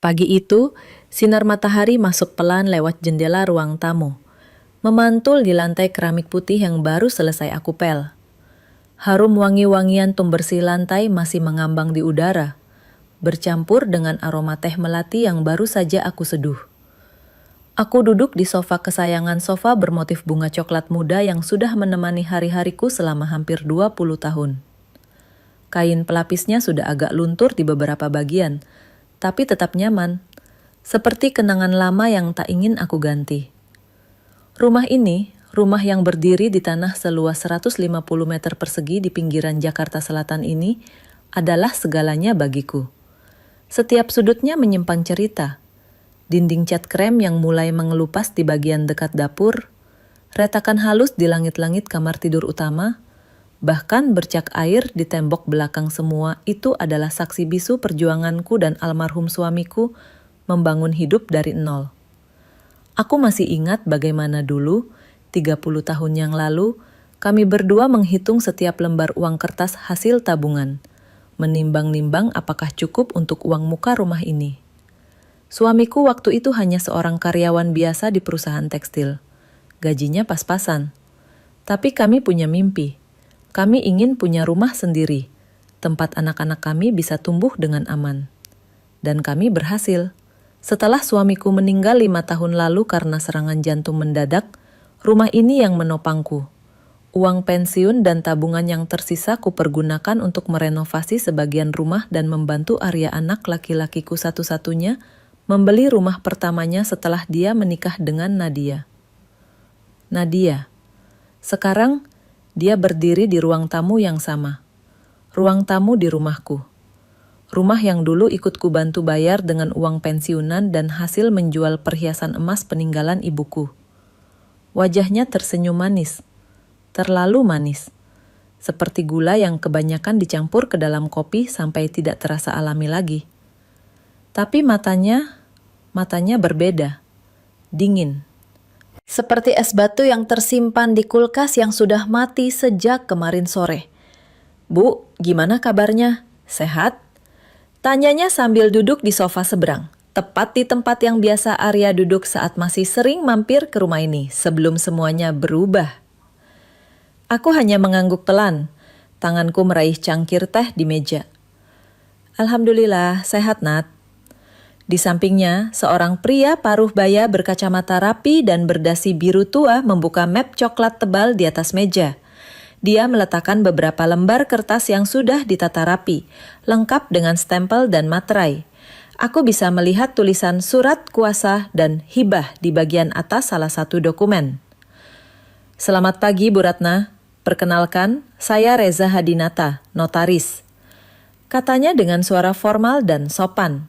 Pagi itu, sinar matahari masuk pelan lewat jendela ruang tamu, memantul di lantai keramik putih yang baru selesai aku pel. Harum wangi-wangian tumbersih lantai masih mengambang di udara, bercampur dengan aroma teh melati yang baru saja aku seduh. Aku duduk di sofa kesayangan sofa bermotif bunga coklat muda yang sudah menemani hari-hariku selama hampir 20 tahun. Kain pelapisnya sudah agak luntur di beberapa bagian, tapi tetap nyaman, seperti kenangan lama yang tak ingin aku ganti. Rumah ini, rumah yang berdiri di tanah seluas 150 meter persegi di pinggiran Jakarta Selatan ini, adalah segalanya bagiku. Setiap sudutnya menyimpan cerita. Dinding cat krem yang mulai mengelupas di bagian dekat dapur, retakan halus di langit-langit kamar tidur utama, bahkan bercak air di tembok belakang, semua itu adalah saksi bisu perjuanganku dan almarhum suamiku membangun hidup dari nol. Aku masih ingat bagaimana dulu, 30 tahun yang lalu, kami berdua menghitung setiap lembar uang kertas hasil tabungan, menimbang-nimbang apakah cukup untuk uang muka rumah ini. Suamiku waktu itu hanya seorang karyawan biasa di perusahaan tekstil. Gajinya pas-pasan. Tapi kami punya mimpi. Kami ingin punya rumah sendiri, tempat anak-anak kami bisa tumbuh dengan aman. Dan kami berhasil. Setelah suamiku meninggal 5 tahun lalu karena serangan jantung mendadak, rumah ini yang menopangku. Uang pensiun dan tabungan yang tersisa kupergunakan untuk merenovasi sebagian rumah dan membantu Arya, anak laki-lakiku satu-satunya, membeli rumah pertamanya setelah dia menikah dengan Nadia. Sekarang dia berdiri di ruang tamu yang sama. Ruang tamu di rumahku. Rumah yang dulu ikut ku bantu bayar dengan uang pensiunan dan hasil menjual perhiasan emas peninggalan ibuku. Wajahnya tersenyum manis. Terlalu manis. Seperti gula yang kebanyakan dicampur ke dalam kopi sampai tidak terasa alami lagi. Tapi matanya berbeda. Dingin. Seperti es batu yang tersimpan di kulkas yang sudah mati sejak kemarin sore. "Bu, gimana kabarnya? Sehat?" Tanyanya sambil duduk di sofa seberang, tepat di tempat yang biasa Arya duduk saat masih sering mampir ke rumah ini sebelum semuanya berubah. Aku hanya mengangguk pelan, tanganku meraih cangkir teh di meja. "Alhamdulillah, sehat, Nat." Di sampingnya, seorang pria paruh baya berkacamata rapi dan berdasi biru tua membuka map coklat tebal di atas meja. Dia meletakkan beberapa lembar kertas yang sudah ditata rapi, lengkap dengan stempel dan materai. Aku bisa melihat tulisan surat kuasa dan hibah di bagian atas salah satu dokumen. "Selamat pagi, Bu Ratna. Perkenalkan, saya Reza Hadinata, notaris," katanya dengan suara formal dan sopan.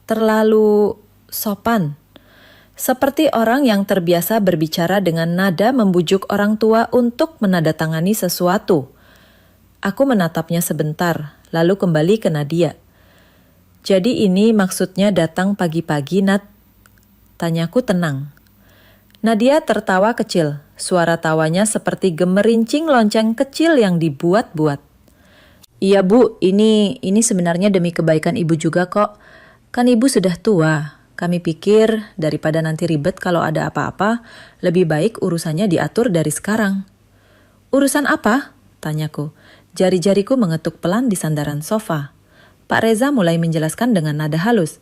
Terlalu sopan. Seperti orang yang terbiasa berbicara dengan nada membujuk orang tua untuk menandatangani sesuatu. Aku menatapnya sebentar, lalu kembali ke Nadia. "Jadi ini maksudnya datang pagi-pagi, Nat?" Tanyaku tenang. Nadia tertawa kecil, suara tawanya seperti gemerincing lonceng kecil yang dibuat-buat. "Iya, Bu, ini sebenarnya demi kebaikan Ibu juga kok. Kan Ibu sudah tua. Kami pikir daripada nanti ribet kalau ada apa-apa, lebih baik urusannya diatur dari sekarang." "Urusan apa?" tanyaku. Jari-jariku mengetuk pelan di sandaran sofa. Pak Reza mulai menjelaskan dengan nada halus.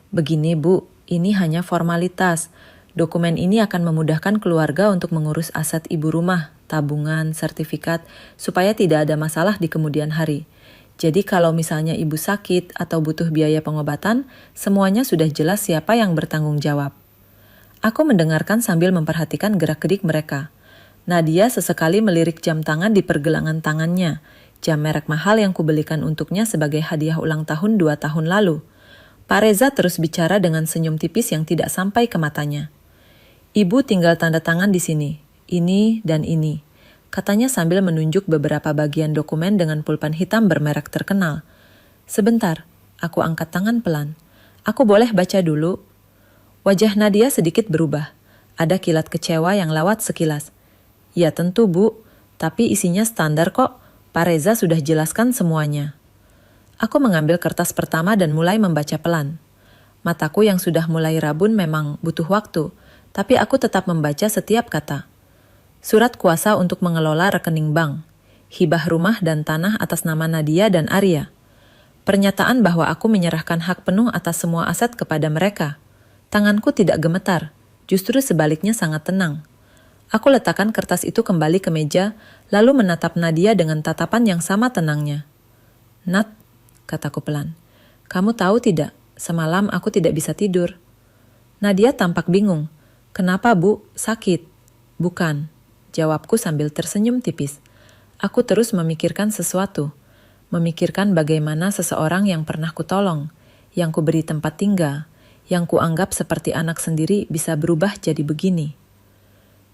"Begini, Bu, ini hanya formalitas. Dokumen ini akan memudahkan keluarga untuk mengurus aset ibu rumah, tabungan, sertifikat, supaya tidak ada masalah di kemudian hari. Jadi kalau misalnya ibu sakit atau butuh biaya pengobatan, semuanya sudah jelas siapa yang bertanggung jawab." Aku mendengarkan sambil memperhatikan gerak-gerik mereka. Nadia sesekali melirik jam tangan di pergelangan tangannya, jam merek mahal yang kubelikan untuknya sebagai hadiah ulang tahun 2 tahun lalu. Pak Reza terus bicara dengan senyum tipis yang tidak sampai ke matanya. "Ibu tinggal tanda tangan di sini, ini dan ini," katanya sambil menunjuk beberapa bagian dokumen dengan pulpen hitam bermerek terkenal. "Sebentar," aku angkat tangan pelan. "Aku boleh baca dulu?" Wajah Nadia sedikit berubah. Ada kilat kecewa yang lewat sekilas. "Ya tentu, Bu, tapi isinya standar kok. Pak Reza sudah jelaskan semuanya." Aku mengambil kertas pertama dan mulai membaca pelan. Mataku yang sudah mulai rabun memang butuh waktu, tapi aku tetap membaca setiap kata. Surat kuasa untuk mengelola rekening bank, hibah rumah dan tanah atas nama Nadia dan Arya. Pernyataan bahwa aku menyerahkan hak penuh atas semua aset kepada mereka. Tanganku tidak gemetar, justru sebaliknya sangat tenang. Aku letakkan kertas itu kembali ke meja, lalu menatap Nadia dengan tatapan yang sama tenangnya. "Nat," kataku pelan, "kamu tahu tidak, semalam aku tidak bisa tidur." Nadia tampak bingung. "Kenapa, Bu? Sakit?" "Bukan," jawabku sambil tersenyum tipis. Aku terus memikirkan sesuatu. Memikirkan bagaimana seseorang yang pernah kutolong, yang kuberi tempat tinggal, yang kuanggap seperti anak sendiri bisa berubah jadi begini.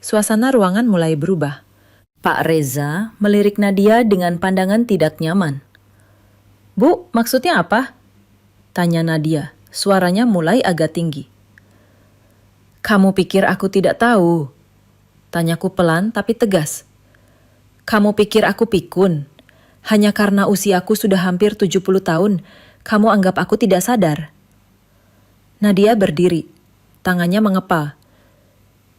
Suasana ruangan mulai berubah. Pak Reza melirik Nadia dengan pandangan tidak nyaman. "Bu, maksudnya apa?" tanya Nadia. Suaranya mulai agak tinggi. "Kamu pikir aku tidak tahu?" tanyaku pelan tapi tegas. "Kamu pikir aku pikun? Hanya karena usiaku sudah hampir 70 tahun, kamu anggap aku tidak sadar?" Nadia berdiri, tangannya mengepal.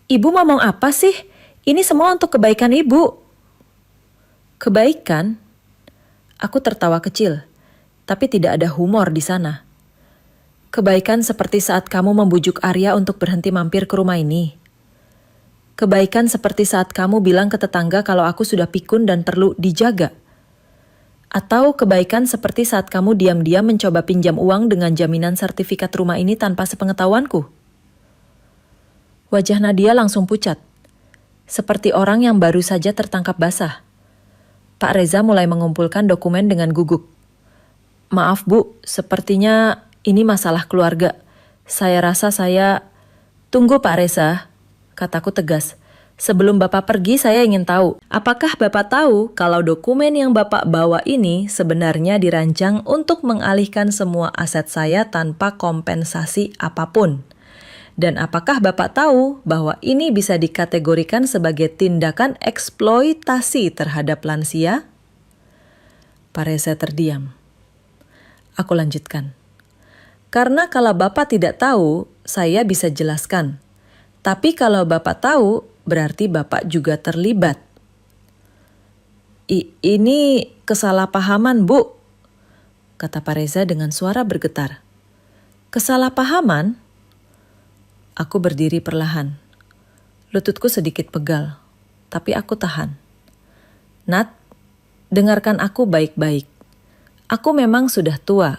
"Ibu ngomong apa sih? Ini semua untuk kebaikan ibu." "Kebaikan?" Aku tertawa kecil, tapi tidak ada humor di sana. "Kebaikan seperti saat kamu membujuk Arya untuk berhenti mampir ke rumah ini. Kebaikan seperti saat kamu bilang ke tetangga kalau aku sudah pikun dan perlu dijaga. Atau kebaikan seperti saat kamu diam-diam mencoba pinjam uang dengan jaminan sertifikat rumah ini tanpa sepengetahuanku." Wajah Nadia langsung pucat, seperti orang yang baru saja tertangkap basah. Pak Reza mulai mengumpulkan dokumen dengan guguk. "Maaf Bu, sepertinya ini masalah keluarga. Saya rasa saya..." "Tunggu Pak Reza," kataku tegas. "Sebelum Bapak pergi saya ingin tahu, apakah Bapak tahu kalau dokumen yang Bapak bawa ini sebenarnya dirancang untuk mengalihkan semua aset saya tanpa kompensasi apapun? Dan apakah Bapak tahu bahwa ini bisa dikategorikan sebagai tindakan eksploitasi terhadap lansia?" Pak Reza terdiam. Aku lanjutkan. "Karena kalau Bapak tidak tahu, saya bisa jelaskan. Tapi kalau Bapak tahu, berarti Bapak juga terlibat." Ini kesalahpahaman, Bu," kata Pak Reza dengan suara bergetar. "Kesalahpahaman?" Aku berdiri perlahan. Lututku sedikit pegal, tapi aku tahan. "Nat, dengarkan aku baik-baik. Aku memang sudah tua,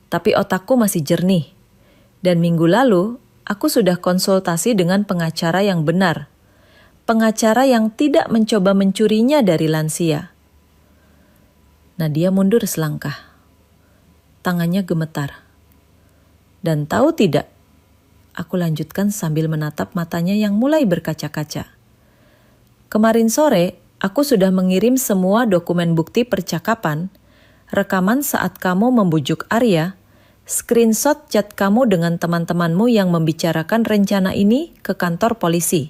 tapi otakku masih jernih. Dan minggu lalu, aku sudah konsultasi dengan pengacara yang benar. Pengacara yang tidak mencoba mencurinya dari lansia." Nadia mundur selangkah. Tangannya gemetar. "Dan tahu tidak?" Aku lanjutkan sambil menatap matanya yang mulai berkaca-kaca. "Kemarin sore, aku sudah mengirim semua dokumen bukti percakapan, rekaman saat kamu membujuk Arya, screenshot chat kamu dengan teman-temanmu yang membicarakan rencana ini ke kantor polisi."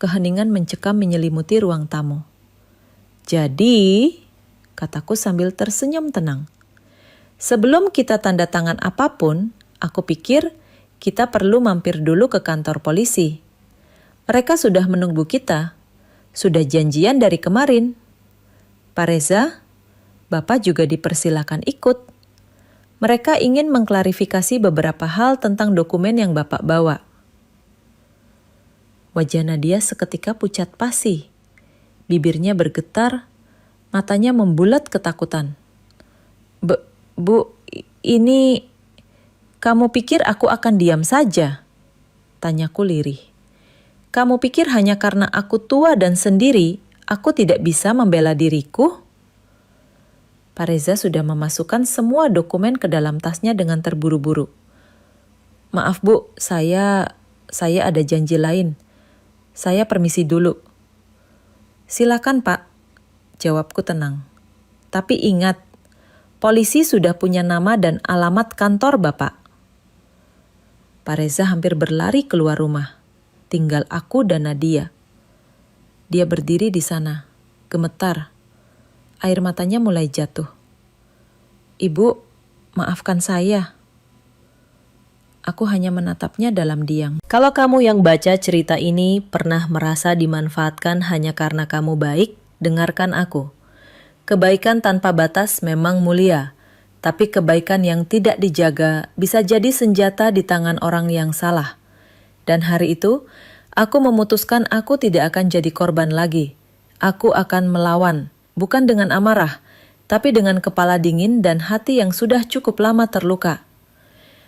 Keheningan mencekam menyelimuti ruang tamu. "Jadi," kataku sambil tersenyum tenang, "sebelum kita tanda tangan apapun, aku pikir kita perlu mampir dulu ke kantor polisi. Mereka sudah menunggu kita, sudah janjian dari kemarin. Pak Reza, Bapak juga dipersilakan ikut. Mereka ingin mengklarifikasi beberapa hal tentang dokumen yang Bapak bawa." Wajah Nadia seketika pucat pasi. Bibirnya bergetar, matanya membulat ketakutan. Bu, ini... Kamu pikir aku akan diam saja?" tanyaku lirih. "Kamu pikir hanya karena aku tua dan sendiri, aku tidak bisa membela diriku?" Pak Reza sudah memasukkan semua dokumen ke dalam tasnya dengan terburu-buru. "Maaf Bu, saya ada janji lain. Saya permisi dulu." "Silakan Pak," jawabku tenang. "Tapi ingat, polisi sudah punya nama dan alamat kantor Bapak." Pak Reza hampir berlari keluar rumah. Tinggal aku dan Nadia. Dia berdiri di sana, gemetar. Air matanya mulai jatuh. "Ibu, maafkan saya." Aku hanya menatapnya dalam diam. Kalau kamu yang baca cerita ini pernah merasa dimanfaatkan hanya karena kamu baik, dengarkan aku. Kebaikan tanpa batas memang mulia, tapi kebaikan yang tidak dijaga bisa jadi senjata di tangan orang yang salah. Dan hari itu, aku memutuskan aku tidak akan jadi korban lagi. Aku akan melawan, bukan dengan amarah, tapi dengan kepala dingin dan hati yang sudah cukup lama terluka.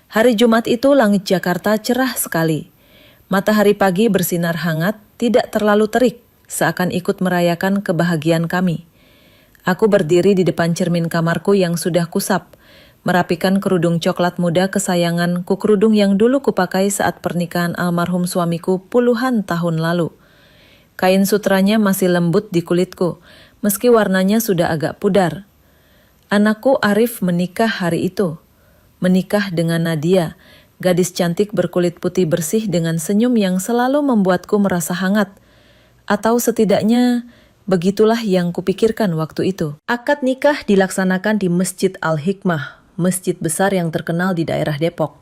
Hari Jumat itu langit Jakarta cerah sekali. Matahari pagi bersinar hangat, tidak terlalu terik, seakan ikut merayakan kebahagiaan kami. Aku berdiri di depan cermin kamarku yang sudah kusap, merapikan kerudung coklat muda kesayanganku, kerudung yang dulu kupakai saat pernikahan almarhum suamiku puluhan tahun lalu. Kain sutranya masih lembut di kulitku, meski warnanya sudah agak pudar. Anakku Arif menikah hari itu. Menikah dengan Nadia, gadis cantik berkulit putih bersih dengan senyum yang selalu membuatku merasa hangat. Atau setidaknya, begitulah yang kupikirkan waktu itu. Akad nikah dilaksanakan di Masjid Al-Hikmah, masjid besar yang terkenal di daerah Depok.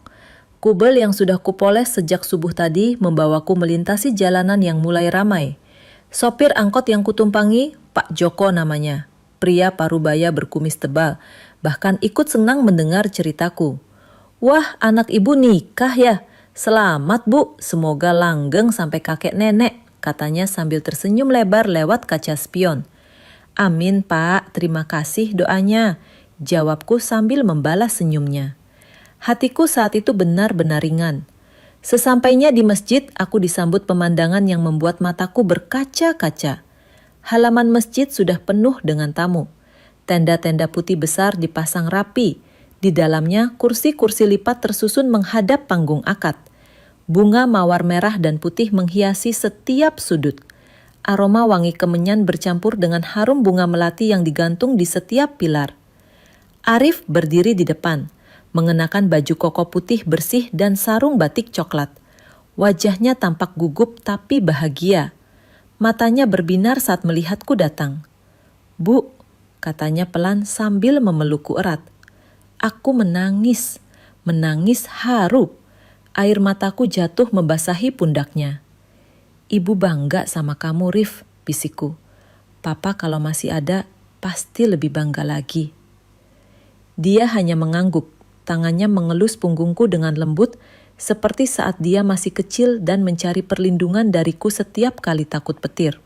Kubel yang sudah kupoles sejak subuh tadi membawaku melintasi jalanan yang mulai ramai. Sopir angkot yang kutumpangi, Pak Joko namanya. Pria parubaya berkumis tebal, bahkan ikut senang mendengar ceritaku. Wah, anak ibu nikah ya? Selamat bu, semoga langgeng sampai kakek nenek, katanya sambil tersenyum lebar lewat kaca spion. Amin pak, terima kasih doanya, jawabku sambil membalas senyumnya. Hatiku saat itu benar-benar ringan. Sesampainya di masjid, aku disambut pemandangan yang membuat mataku berkaca-kaca. Halaman masjid sudah penuh dengan tamu. Tenda-tenda putih besar dipasang rapi. Di dalamnya kursi-kursi lipat tersusun menghadap panggung akad. Bunga mawar merah dan putih menghiasi setiap sudut. Aroma wangi kemenyan bercampur dengan harum bunga melati yang digantung di setiap pilar. Arif berdiri di depan, mengenakan baju koko putih bersih dan sarung batik coklat. Wajahnya tampak gugup tapi bahagia. Matanya berbinar saat melihatku datang. Bu, katanya pelan sambil memelukku erat. Aku menangis haru. Air mataku jatuh membasahi pundaknya. Ibu bangga sama kamu, Rif, bisikku. Papa kalau masih ada, pasti lebih bangga lagi. Dia hanya mengangguk, tangannya mengelus punggungku dengan lembut, seperti saat dia masih kecil dan mencari perlindungan dariku setiap kali takut petir.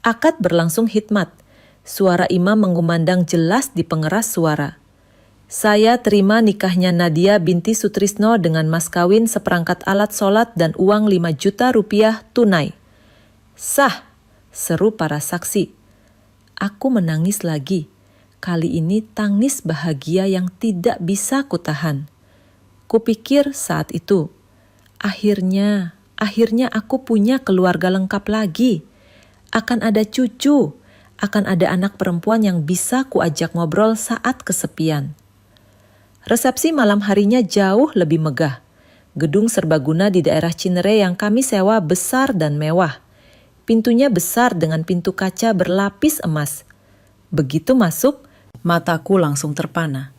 Akad berlangsung hikmat. Suara imam mengumandang jelas di pengeras suara. Saya terima nikahnya Nadia binti Sutrisno dengan mas kawin seperangkat alat sholat dan uang 5 juta rupiah tunai. Sah, seru para saksi. Aku menangis lagi. Kali ini tangis bahagia yang tidak bisa kutahan. Kupikir saat itu, akhirnya aku punya keluarga lengkap lagi. Akan ada cucu, akan ada anak perempuan yang bisa kuajak ngobrol saat kesepian. Resepsi malam harinya jauh lebih megah. Gedung serbaguna di daerah Cinere yang kami sewa besar dan mewah. Pintunya besar dengan pintu kaca berlapis emas. Begitu masuk, mataku langsung terpana.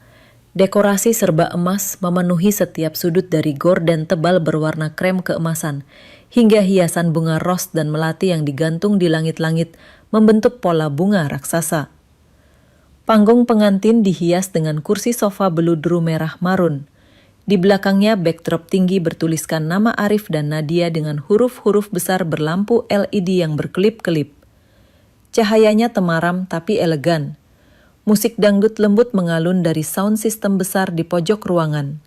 Dekorasi serba emas memenuhi setiap sudut dari gorden tebal berwarna krem keemasan, hingga hiasan bunga ros dan melati yang digantung di langit-langit membentuk pola bunga raksasa. Panggung pengantin dihias dengan kursi sofa beludru merah marun. Di belakangnya backdrop tinggi bertuliskan nama Arif dan Nadia dengan huruf-huruf besar berlampu LED yang berkelip-kelip. Cahayanya temaram tapi elegan. Musik dangdut lembut mengalun dari sound system besar di pojok ruangan.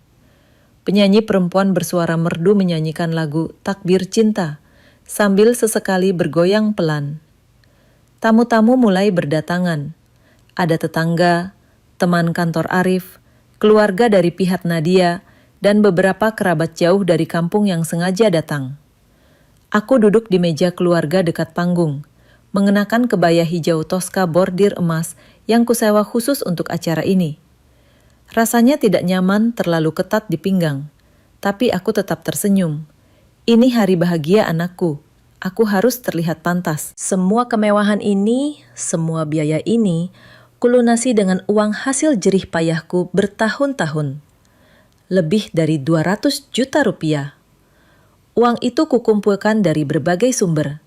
Penyanyi perempuan bersuara merdu menyanyikan lagu Takbir Cinta, sambil sesekali bergoyang pelan. Tamu-tamu mulai berdatangan. Ada tetangga, teman kantor Arif, keluarga dari pihak Nadia, dan beberapa kerabat jauh dari kampung yang sengaja datang. Aku duduk di meja keluarga dekat panggung, mengenakan kebaya hijau toska bordir emas yang kusewa khusus untuk acara ini. Rasanya tidak nyaman terlalu ketat di pinggang, tapi aku tetap tersenyum. Ini hari bahagia anakku, aku harus terlihat pantas. Semua kemewahan ini, semua biaya ini, kulunasi dengan uang hasil jerih payahku bertahun-tahun. lebih dari 200 juta rupiah. Uang itu kukumpulkan dari berbagai sumber.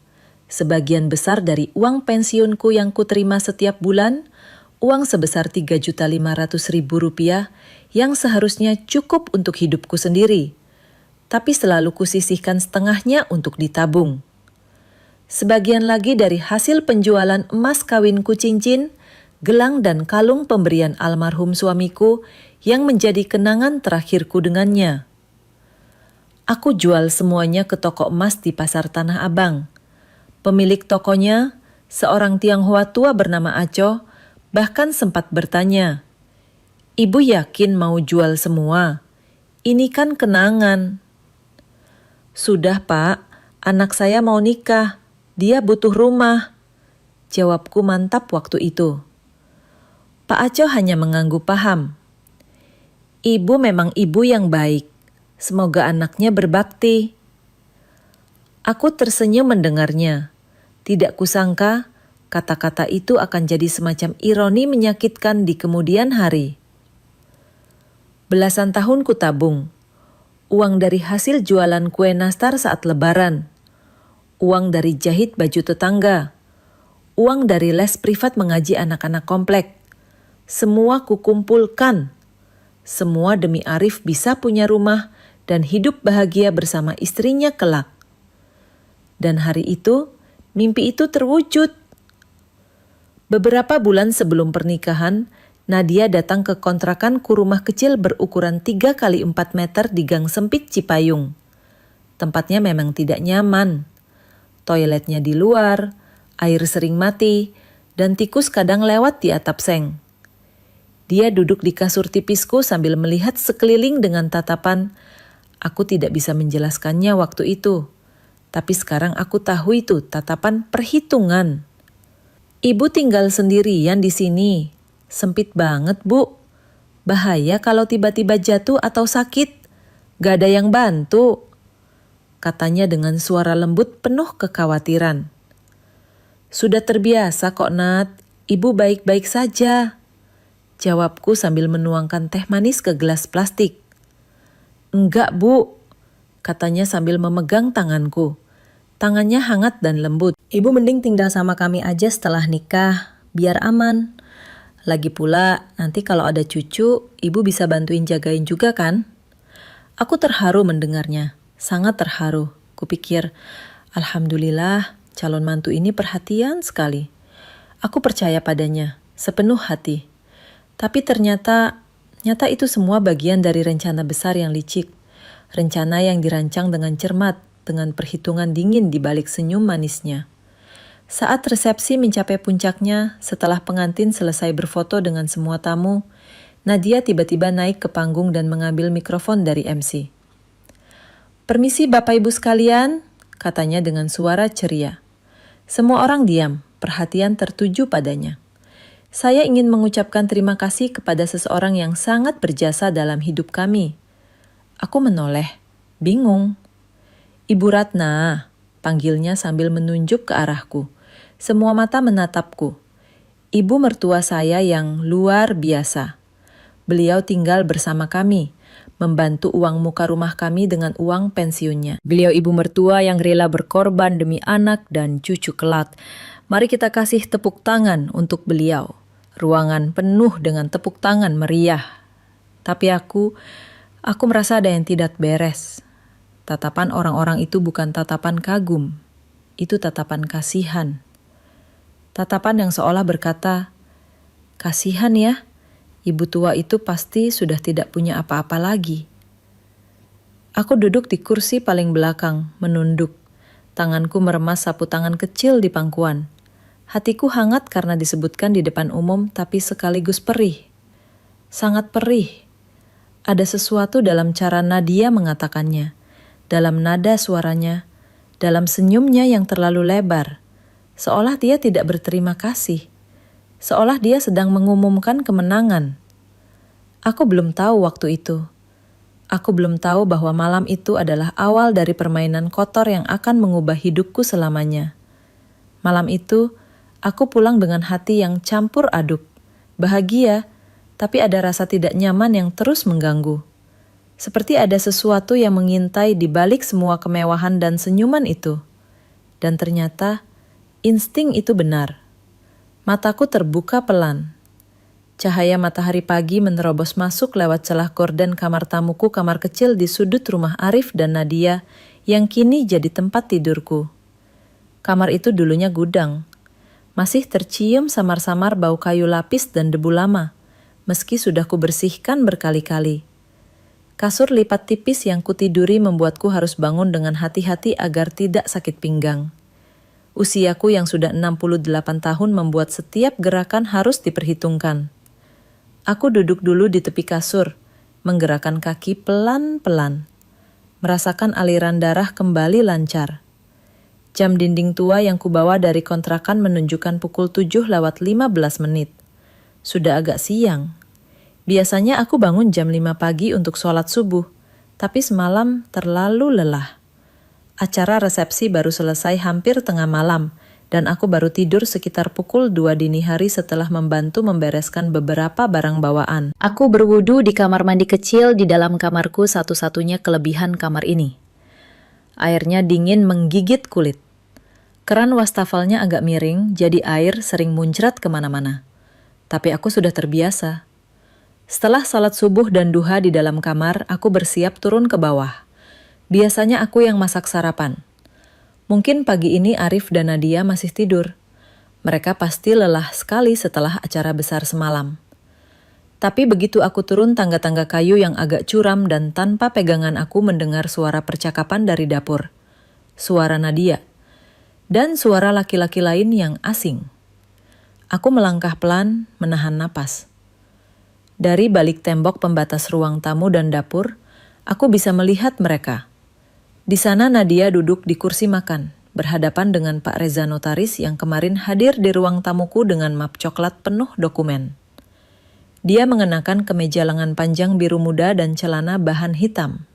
Sebagian besar dari uang pensiunku yang kuterima setiap bulan, uang sebesar 3.500.000 rupiah yang seharusnya cukup untuk hidupku sendiri. Tapi selalu kusisihkan setengahnya untuk ditabung. Sebagian lagi dari hasil penjualan emas kawinku cincin, gelang dan kalung pemberian almarhum suamiku yang menjadi kenangan terakhirku dengannya. Aku jual semuanya ke toko emas di Pasar Tanah Abang. Pemilik tokonya, seorang Tionghoa tua bernama Aco, bahkan sempat bertanya, "Ibu yakin mau jual semua? Ini kan kenangan." "Sudah Pak, anak saya mau nikah, dia butuh rumah," jawabku mantap waktu itu. Pak Aco hanya mengangguk paham. "Ibu memang ibu yang baik, semoga anaknya berbakti." Aku tersenyum mendengarnya. Tidak kusangka, kata-kata itu akan jadi semacam ironi menyakitkan di kemudian hari. Belasan tahun kutabung. Uang dari hasil jualan kue nastar saat lebaran. Uang dari jahit baju tetangga. Uang dari les privat mengaji anak-anak komplek. Semua kukumpulkan. Semua demi Arif bisa punya rumah dan hidup bahagia bersama istrinya kelak. Dan hari itu, mimpi itu terwujud. Beberapa bulan sebelum pernikahan, Nadia datang ke kontrakanku rumah kecil berukuran 3 kali 4 meter di Gang Sempit Cipayung. Tempatnya memang tidak nyaman. Toiletnya di luar, air sering mati, dan tikus kadang lewat di atap seng. Dia duduk di kasur tipisku sambil melihat sekeliling dengan tatapan, aku tidak bisa menjelaskannya waktu itu. Tapi sekarang aku tahu itu tatapan perhitungan. "Ibu tinggal sendirian di sini. Sempit banget, Bu. Bahaya kalau tiba-tiba jatuh atau sakit. Gak ada yang bantu," katanya dengan suara lembut penuh kekhawatiran. "Sudah terbiasa kok, Nat. Ibu baik-baik saja," jawabku sambil menuangkan teh manis ke gelas plastik. "Enggak, Bu," katanya sambil memegang tanganku. Tangannya hangat dan lembut. "Ibu mending tinggal sama kami aja setelah nikah, biar aman. Lagi pula, nanti kalau ada cucu, ibu bisa bantuin jagain juga kan?" Aku terharu mendengarnya, sangat terharu. Kupikir, alhamdulillah, calon mantu ini perhatian sekali. Aku percaya padanya, sepenuh hati. Tapi ternyata itu semua bagian dari rencana besar yang licik. Rencana yang dirancang dengan cermat, dengan perhitungan dingin di balik senyum manisnya. Saat resepsi mencapai puncaknya, setelah pengantin selesai berfoto dengan semua tamu, Nadia tiba-tiba naik ke panggung dan mengambil mikrofon dari MC. "Permisi Bapak Ibu sekalian," katanya dengan suara ceria. Semua orang diam, perhatian tertuju padanya. "Saya ingin mengucapkan terima kasih kepada seseorang yang sangat berjasa dalam hidup kami." Aku menoleh, bingung. "Ibu Ratna," panggilnya sambil menunjuk ke arahku. Semua mata menatapku. "Ibu mertua saya yang luar biasa. Beliau tinggal bersama kami, membantu uang muka rumah kami dengan uang pensiunnya. Beliau ibu mertua yang rela berkorban demi anak dan cucu kelak. Mari kita kasih tepuk tangan untuk beliau." Ruangan penuh dengan tepuk tangan meriah. Tapi aku merasa ada yang tidak beres. Tatapan orang-orang itu bukan tatapan kagum, itu tatapan kasihan. Tatapan yang seolah berkata, "Kasihan ya, ibu tua itu pasti sudah tidak punya apa-apa lagi." Aku duduk di kursi paling belakang, menunduk. Tanganku meremas sapu tangan kecil di pangkuan. Hatiku hangat karena disebutkan di depan umum, tapi sekaligus perih. Sangat perih. Ada sesuatu dalam cara Nadia mengatakannya. Dalam nada suaranya, dalam senyumnya yang terlalu lebar, seolah dia tidak berterima kasih, seolah dia sedang mengumumkan kemenangan. Aku belum tahu waktu itu. Aku belum tahu bahwa malam itu adalah awal dari permainan kotor yang akan mengubah hidupku selamanya. Malam itu, aku pulang dengan hati yang campur aduk, bahagia, tapi ada rasa tidak nyaman yang terus mengganggu. Seperti ada sesuatu yang mengintai di balik semua kemewahan dan senyuman itu. Dan ternyata, insting itu benar. Mataku terbuka pelan. Cahaya matahari pagi menerobos masuk lewat celah gorden kamar tamuku, kamar kecil di sudut rumah Arif dan Nadia yang kini jadi tempat tidurku. Kamar itu dulunya gudang. Masih tercium samar-samar bau kayu lapis dan debu lama, meski sudah kubersihkan berkali-kali. Kasur lipat tipis yang kutiduri membuatku harus bangun dengan hati-hati agar tidak sakit pinggang. Usiaku yang sudah 68 tahun membuat setiap gerakan harus diperhitungkan. Aku duduk dulu di tepi kasur, menggerakkan kaki pelan-pelan. Merasakan aliran darah kembali lancar. Jam dinding tua yang kubawa dari kontrakan menunjukkan pukul 7:15 menit. Sudah agak siang. Biasanya aku bangun jam 5 pagi untuk sholat subuh, tapi semalam terlalu lelah. Acara resepsi baru selesai hampir tengah malam, dan aku baru tidur sekitar pukul 2 dini hari setelah membantu membereskan beberapa barang bawaan. Aku berwudu di kamar mandi kecil di dalam kamarku, satu-satunya kelebihan kamar ini. Airnya dingin menggigit kulit. Keran wastafelnya agak miring, jadi air sering muncrat kemana-mana. Tapi aku sudah terbiasa. Setelah salat subuh dan duha di dalam kamar, aku bersiap turun ke bawah. Biasanya aku yang masak sarapan. Mungkin pagi ini Arif dan Nadia masih tidur. Mereka pasti lelah sekali setelah acara besar semalam. Tapi begitu aku turun tangga-tangga kayu yang agak curam dan tanpa pegangan, aku mendengar suara percakapan dari dapur. Suara Nadia. Dan suara laki-laki lain yang asing. Aku melangkah pelan, menahan napas. Dari balik tembok pembatas ruang tamu dan dapur, aku bisa melihat mereka. Di sana Nadia duduk di kursi makan, berhadapan dengan Pak Reza notaris yang kemarin hadir di ruang tamuku dengan map coklat penuh dokumen. Dia mengenakan kemeja lengan panjang biru muda dan celana bahan hitam.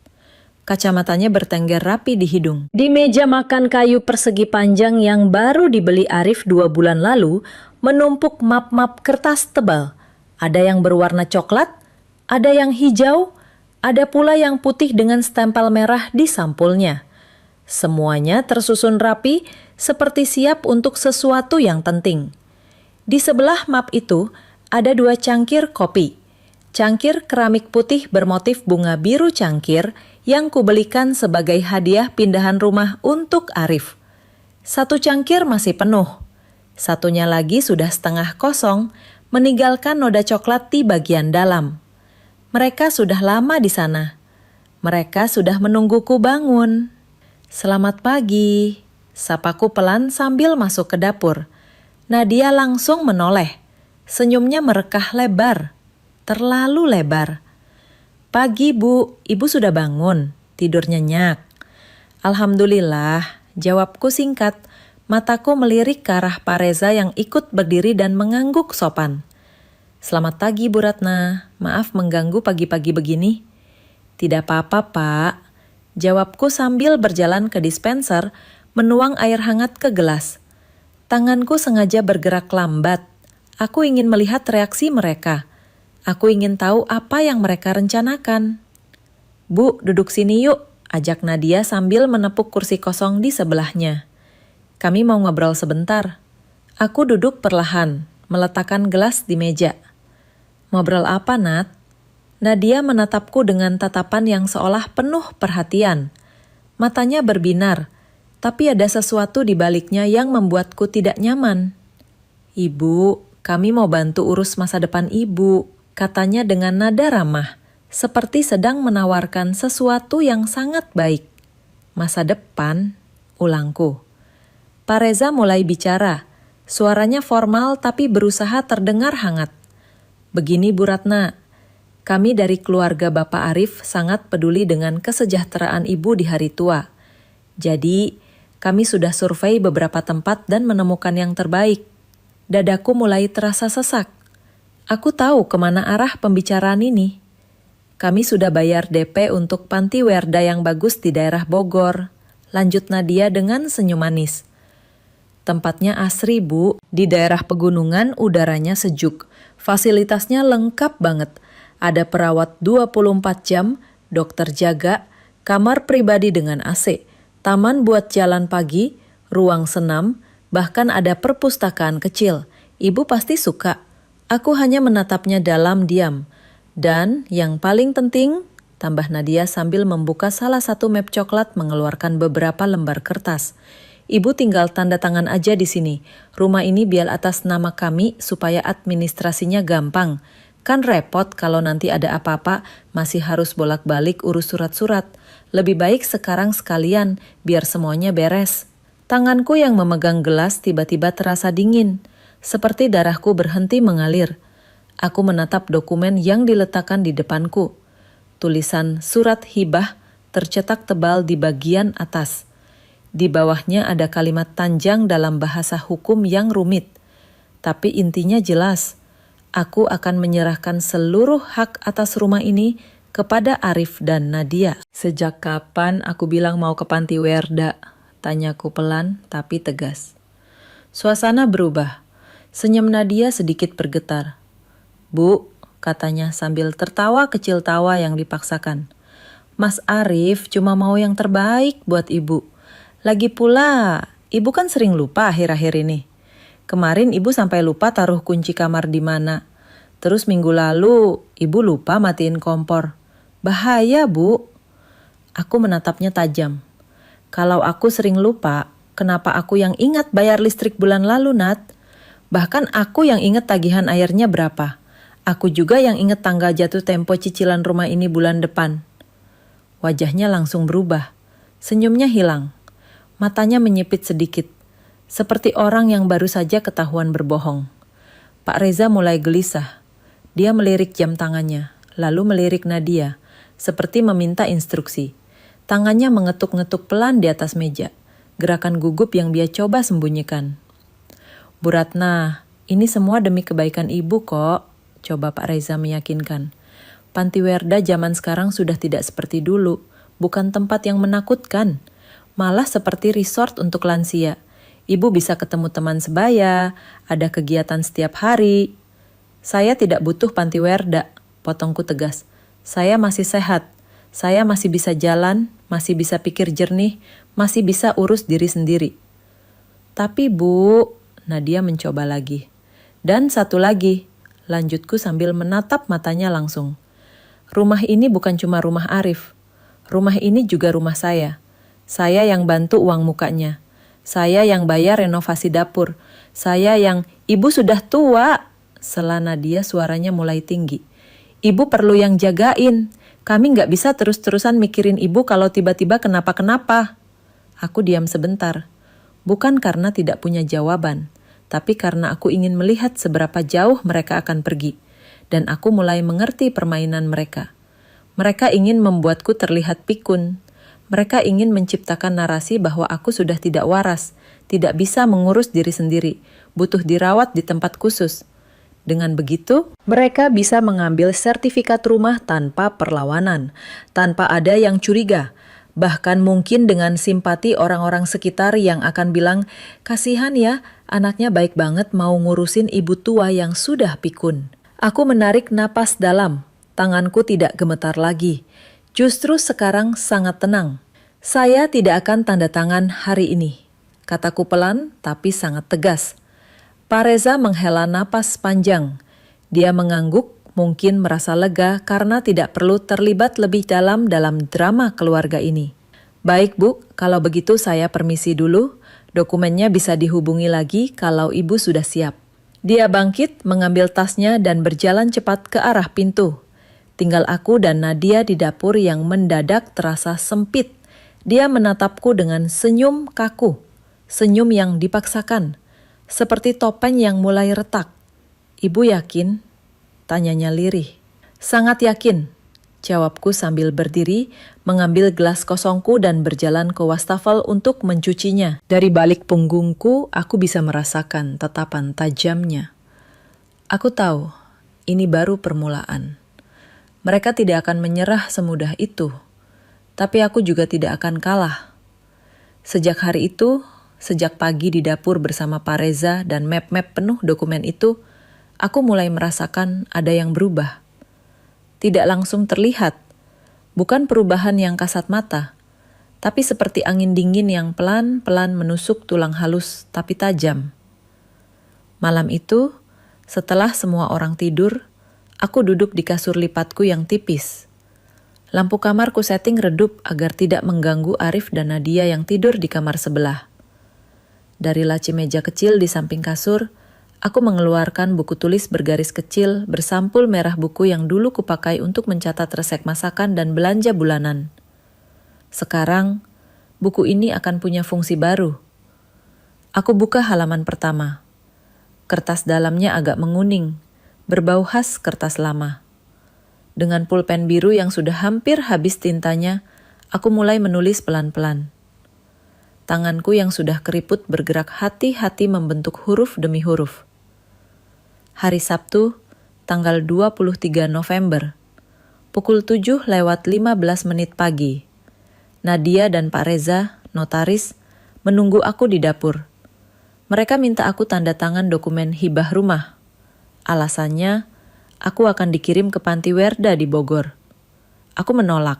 Kacamatanya bertengger rapi di hidung. Di meja makan kayu persegi panjang yang baru dibeli Arif 2 bulan lalu, menumpuk map-map kertas tebal. Ada yang berwarna coklat, ada yang hijau, ada pula yang putih dengan stempel merah di sampulnya. Semuanya tersusun rapi, seperti siap untuk sesuatu yang penting. Di sebelah map itu, ada 2 cangkir kopi. Cangkir keramik putih bermotif bunga biru cangkir yang kubelikan sebagai hadiah pindahan rumah untuk Arif. 1 cangkir masih penuh. Satunya lagi sudah setengah kosong, meninggalkan noda coklat di bagian dalam. Mereka sudah lama di sana. Mereka sudah menungguku bangun. Selamat pagi, sapaku pelan sambil masuk ke dapur. Nadia langsung menoleh. Senyumnya merekah lebar, terlalu lebar. Pagi Bu, Ibu sudah bangun, tidur nyenyak. Alhamdulillah, jawabku singkat. Mataku melirik ke arah Pak Reza yang ikut berdiri dan mengangguk sopan. Selamat pagi Bu Ratna, maaf mengganggu pagi-pagi begini. Tidak apa-apa Pak, jawabku sambil berjalan ke dispenser, menuang air hangat ke gelas. Tanganku sengaja bergerak lambat. Aku ingin melihat reaksi mereka. Aku ingin tahu apa yang mereka rencanakan. Bu, duduk sini yuk, ajak Nadia sambil menepuk kursi kosong di sebelahnya. Kami mau ngobrol sebentar. Aku duduk perlahan, meletakkan gelas di meja. Ngobrol apa, Nat? Nadia menatapku dengan tatapan yang seolah penuh perhatian. Matanya berbinar, tapi ada sesuatu di baliknya yang membuatku tidak nyaman. Ibu, kami mau bantu urus masa depan Ibu, katanya dengan nada ramah, seperti sedang menawarkan sesuatu yang sangat baik. Masa depan, ulangku. Pak Reza mulai bicara, suaranya formal tapi berusaha terdengar hangat. Begini Bu Ratna, kami dari keluarga Bapak Arif sangat peduli dengan kesejahteraan Ibu di hari tua. Jadi, kami sudah survei beberapa tempat dan menemukan yang terbaik. Dadaku mulai terasa sesak. Aku tahu kemana arah pembicaraan ini. Kami sudah bayar DP untuk panti werda yang bagus di daerah Bogor. Lanjut Nadia dengan senyum manis. Tempatnya asri Bu, di daerah pegunungan udaranya sejuk. Fasilitasnya lengkap banget. Ada perawat 24 jam, dokter jaga, kamar pribadi dengan AC, taman buat jalan pagi, ruang senam, bahkan ada perpustakaan kecil. Ibu pasti suka. Aku hanya menatapnya dalam diam. Dan yang paling penting, tambah Nadia sambil membuka salah satu map coklat mengeluarkan beberapa lembar kertas. Ibu tinggal tanda tangan aja di sini. Rumah ini biar atas nama kami supaya administrasinya gampang. Kan repot kalau nanti ada apa-apa masih harus bolak-balik urus surat-surat. Lebih baik sekarang sekalian biar semuanya beres. Tanganku yang memegang gelas tiba-tiba terasa dingin. Seperti darahku berhenti mengalir. Aku menatap dokumen yang diletakkan di depanku. Tulisan surat hibah tercetak tebal di bagian atas. Di bawahnya ada kalimat panjang dalam bahasa hukum yang rumit. Tapi intinya jelas, aku akan menyerahkan seluruh hak atas rumah ini kepada Arif dan Nadia. Sejak kapan aku bilang mau ke panti Werda? Tanyaku pelan tapi tegas. Suasana berubah. Senyum Nadia sedikit bergetar. Bu, katanya sambil tertawa kecil tawa yang dipaksakan. Mas Arif cuma mau yang terbaik buat ibu. Lagi pula, ibu kan sering lupa akhir-akhir ini. Kemarin ibu sampai lupa taruh kunci kamar di mana. Terus minggu lalu, ibu lupa matiin kompor. Bahaya, Bu. Aku menatapnya tajam. Kalau aku sering lupa, kenapa aku yang ingat bayar listrik bulan lalu, Nat? Bahkan aku yang ingat tagihan airnya berapa. Aku juga yang ingat tanggal jatuh tempo cicilan rumah ini bulan depan. Wajahnya langsung berubah. Senyumnya hilang. Matanya menyipit sedikit. Seperti orang yang baru saja ketahuan berbohong. Pak Reza mulai gelisah. Dia melirik jam tangannya, lalu melirik Nadia, seperti meminta instruksi. Tangannya mengetuk-ngetuk pelan di atas meja. Gerakan gugup yang dia coba sembunyikan. Bu Ratna, ini semua demi kebaikan ibu kok, coba Pak Reza meyakinkan. Panti Werda zaman sekarang sudah tidak seperti dulu, bukan tempat yang menakutkan. Malah seperti resort untuk lansia. Ibu bisa ketemu teman sebaya, ada kegiatan setiap hari. Saya tidak butuh panti Werda, potongku tegas. Saya masih sehat, saya masih bisa jalan, masih bisa pikir jernih, masih bisa urus diri sendiri. Tapi Bu, Nadia mencoba lagi. Dan satu lagi, lanjutku sambil menatap matanya langsung. Rumah ini bukan cuma rumah Arif. Rumah ini juga rumah saya. Saya yang bantu uang mukanya. Saya yang bayar renovasi dapur. Saya yang, ibu sudah tua. Sela Nadia suaranya mulai tinggi. Ibu perlu yang jagain. Kami nggak bisa terus-terusan mikirin ibu kalau tiba-tiba kenapa-kenapa. Aku diam sebentar. Bukan karena tidak punya jawaban. Tapi karena aku ingin melihat seberapa jauh mereka akan pergi. Dan aku mulai mengerti permainan mereka. Mereka ingin membuatku terlihat pikun. Mereka ingin menciptakan narasi bahwa aku sudah tidak waras, tidak bisa mengurus diri sendiri, butuh dirawat di tempat khusus. Dengan begitu, mereka bisa mengambil sertifikat rumah tanpa perlawanan, tanpa ada yang curiga. Bahkan mungkin dengan simpati orang-orang sekitar yang akan bilang, kasihan ya, anaknya baik banget mau ngurusin ibu tua yang sudah pikun. Aku menarik napas dalam, tanganku tidak gemetar lagi. Justru sekarang sangat tenang. Saya tidak akan tanda tangan hari ini, kataku pelan tapi sangat tegas. Pak Reza menghela napas panjang. Dia mengangguk, mungkin merasa lega karena tidak perlu terlibat lebih dalam drama keluarga ini. Baik Bu, kalau begitu saya permisi dulu. Dokumennya bisa dihubungi lagi kalau Ibu sudah siap. Dia bangkit, mengambil tasnya dan berjalan cepat ke arah pintu. Tinggal aku dan Nadia di dapur yang mendadak terasa sempit. Dia menatapku dengan senyum kaku, senyum yang dipaksakan, seperti topeng yang mulai retak. Ibu yakin? Tanyanya lirih. Sangat yakin, jawabku sambil berdiri, mengambil gelas kosongku dan berjalan ke wastafel untuk mencucinya. Dari balik punggungku, aku bisa merasakan tatapan tajamnya. Aku tahu, ini baru permulaan. Mereka tidak akan menyerah semudah itu, tapi aku juga tidak akan kalah. Sejak hari itu, sejak pagi di dapur bersama Pak Reza dan map-map penuh dokumen itu, aku mulai merasakan ada yang berubah. Tidak langsung terlihat, Bukan perubahan yang kasat mata, tapi seperti angin dingin yang pelan-pelan menusuk tulang halus tapi tajam. Malam itu, setelah semua orang tidur, aku duduk di kasur lipatku yang tipis. Lampu kamarku setting redup agar tidak mengganggu Arif dan Nadia yang tidur di kamar sebelah. Dari laci meja kecil di samping kasur, aku mengeluarkan buku tulis bergaris kecil bersampul merah buku yang dulu kupakai untuk mencatat resep masakan dan belanja bulanan. Sekarang, buku ini akan punya fungsi baru. Aku buka halaman pertama. Kertas dalamnya agak menguning, berbau khas kertas lama. Dengan pulpen biru yang sudah hampir habis tintanya, aku mulai menulis pelan-pelan. Tanganku yang sudah keriput bergerak hati-hati membentuk huruf demi huruf. Hari Sabtu, tanggal 23 November, pukul 7:15 pagi. Nadia dan Pak Reza, notaris, menunggu aku di dapur. Mereka minta aku tanda tangan dokumen hibah rumah. Alasannya, aku akan dikirim ke Panti Werda di Bogor. Aku menolak.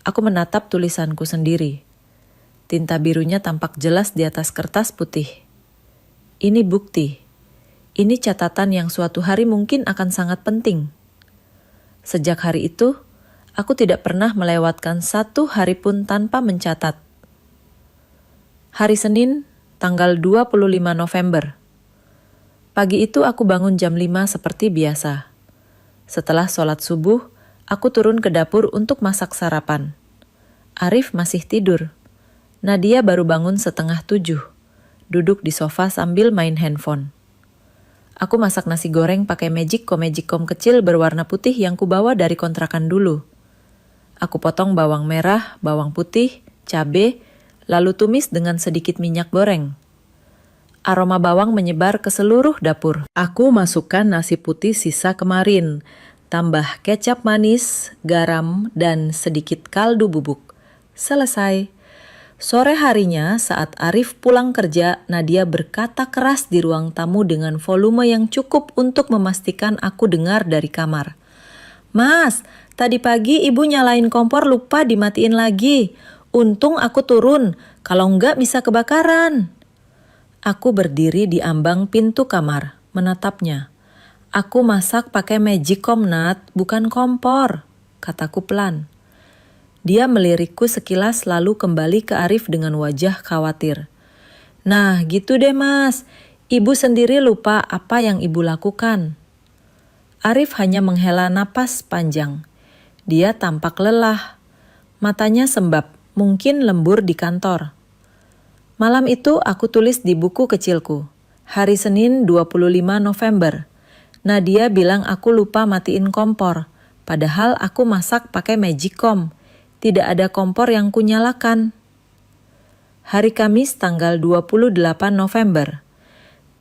Aku menatap tulisanku sendiri. Tinta birunya tampak jelas di atas kertas putih. Ini bukti. Ini catatan yang suatu hari mungkin akan sangat penting. Sejak hari itu, aku tidak pernah melewatkan satu hari pun tanpa mencatat. Hari Senin, tanggal 25 November. Pagi itu aku bangun jam 5 seperti biasa. Setelah sholat subuh, aku turun ke dapur untuk masak sarapan. Arif masih tidur. Nadia baru bangun setengah 7, duduk di sofa sambil main handphone. Aku masak nasi goreng pakai magicom kecil berwarna putih yang kubawa dari kontrakan dulu. Aku potong bawang merah, bawang putih, cabai, lalu tumis dengan sedikit minyak goreng. Aroma bawang menyebar ke seluruh dapur. Aku masukkan nasi putih sisa kemarin, tambah kecap manis, garam, dan sedikit kaldu bubuk. Selesai. Sore harinya saat Arif pulang kerja, Nadia berkata keras di ruang tamu dengan volume yang cukup untuk memastikan aku dengar dari kamar. "Mas, tadi pagi ibu nyalain kompor lupa dimatiin lagi. Untung aku turun, kalau enggak bisa kebakaran." Aku berdiri di ambang pintu kamar, menatapnya. "Aku masak pakai magicom, Nat, bukan kompor," kataku pelan. Dia melirikku sekilas lalu kembali ke Arif dengan wajah khawatir. "Nah gitu deh mas, ibu sendiri lupa apa yang ibu lakukan." Arif hanya menghela napas panjang. Dia tampak lelah. Matanya sembab, mungkin lembur di kantor. Malam itu aku tulis di buku kecilku. Hari Senin 25 November. Nadia bilang aku lupa matiin kompor. Padahal aku masak pakai magicom. Tidak ada kompor yang kunyalakan. Hari Kamis tanggal 28 November.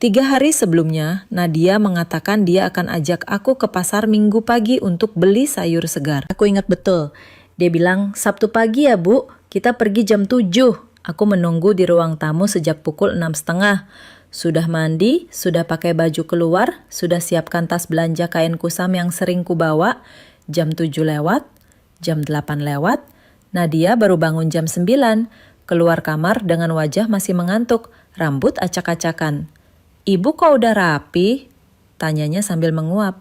3 hari sebelumnya, Nadia mengatakan dia akan ajak aku ke pasar Minggu pagi untuk beli sayur segar. Aku ingat betul. Dia bilang, "Sabtu pagi ya Bu, kita pergi jam 7. Aku menunggu di ruang tamu sejak pukul 6.30. Sudah mandi, sudah pakai baju keluar, sudah siapkan tas belanja kain kusam yang sering kubawa. Jam 7 lewat, jam 8 lewat, Nadia baru bangun jam 9, keluar kamar dengan wajah masih mengantuk, rambut acak-acakan. "Ibu kok udah rapi?" tanyanya sambil menguap.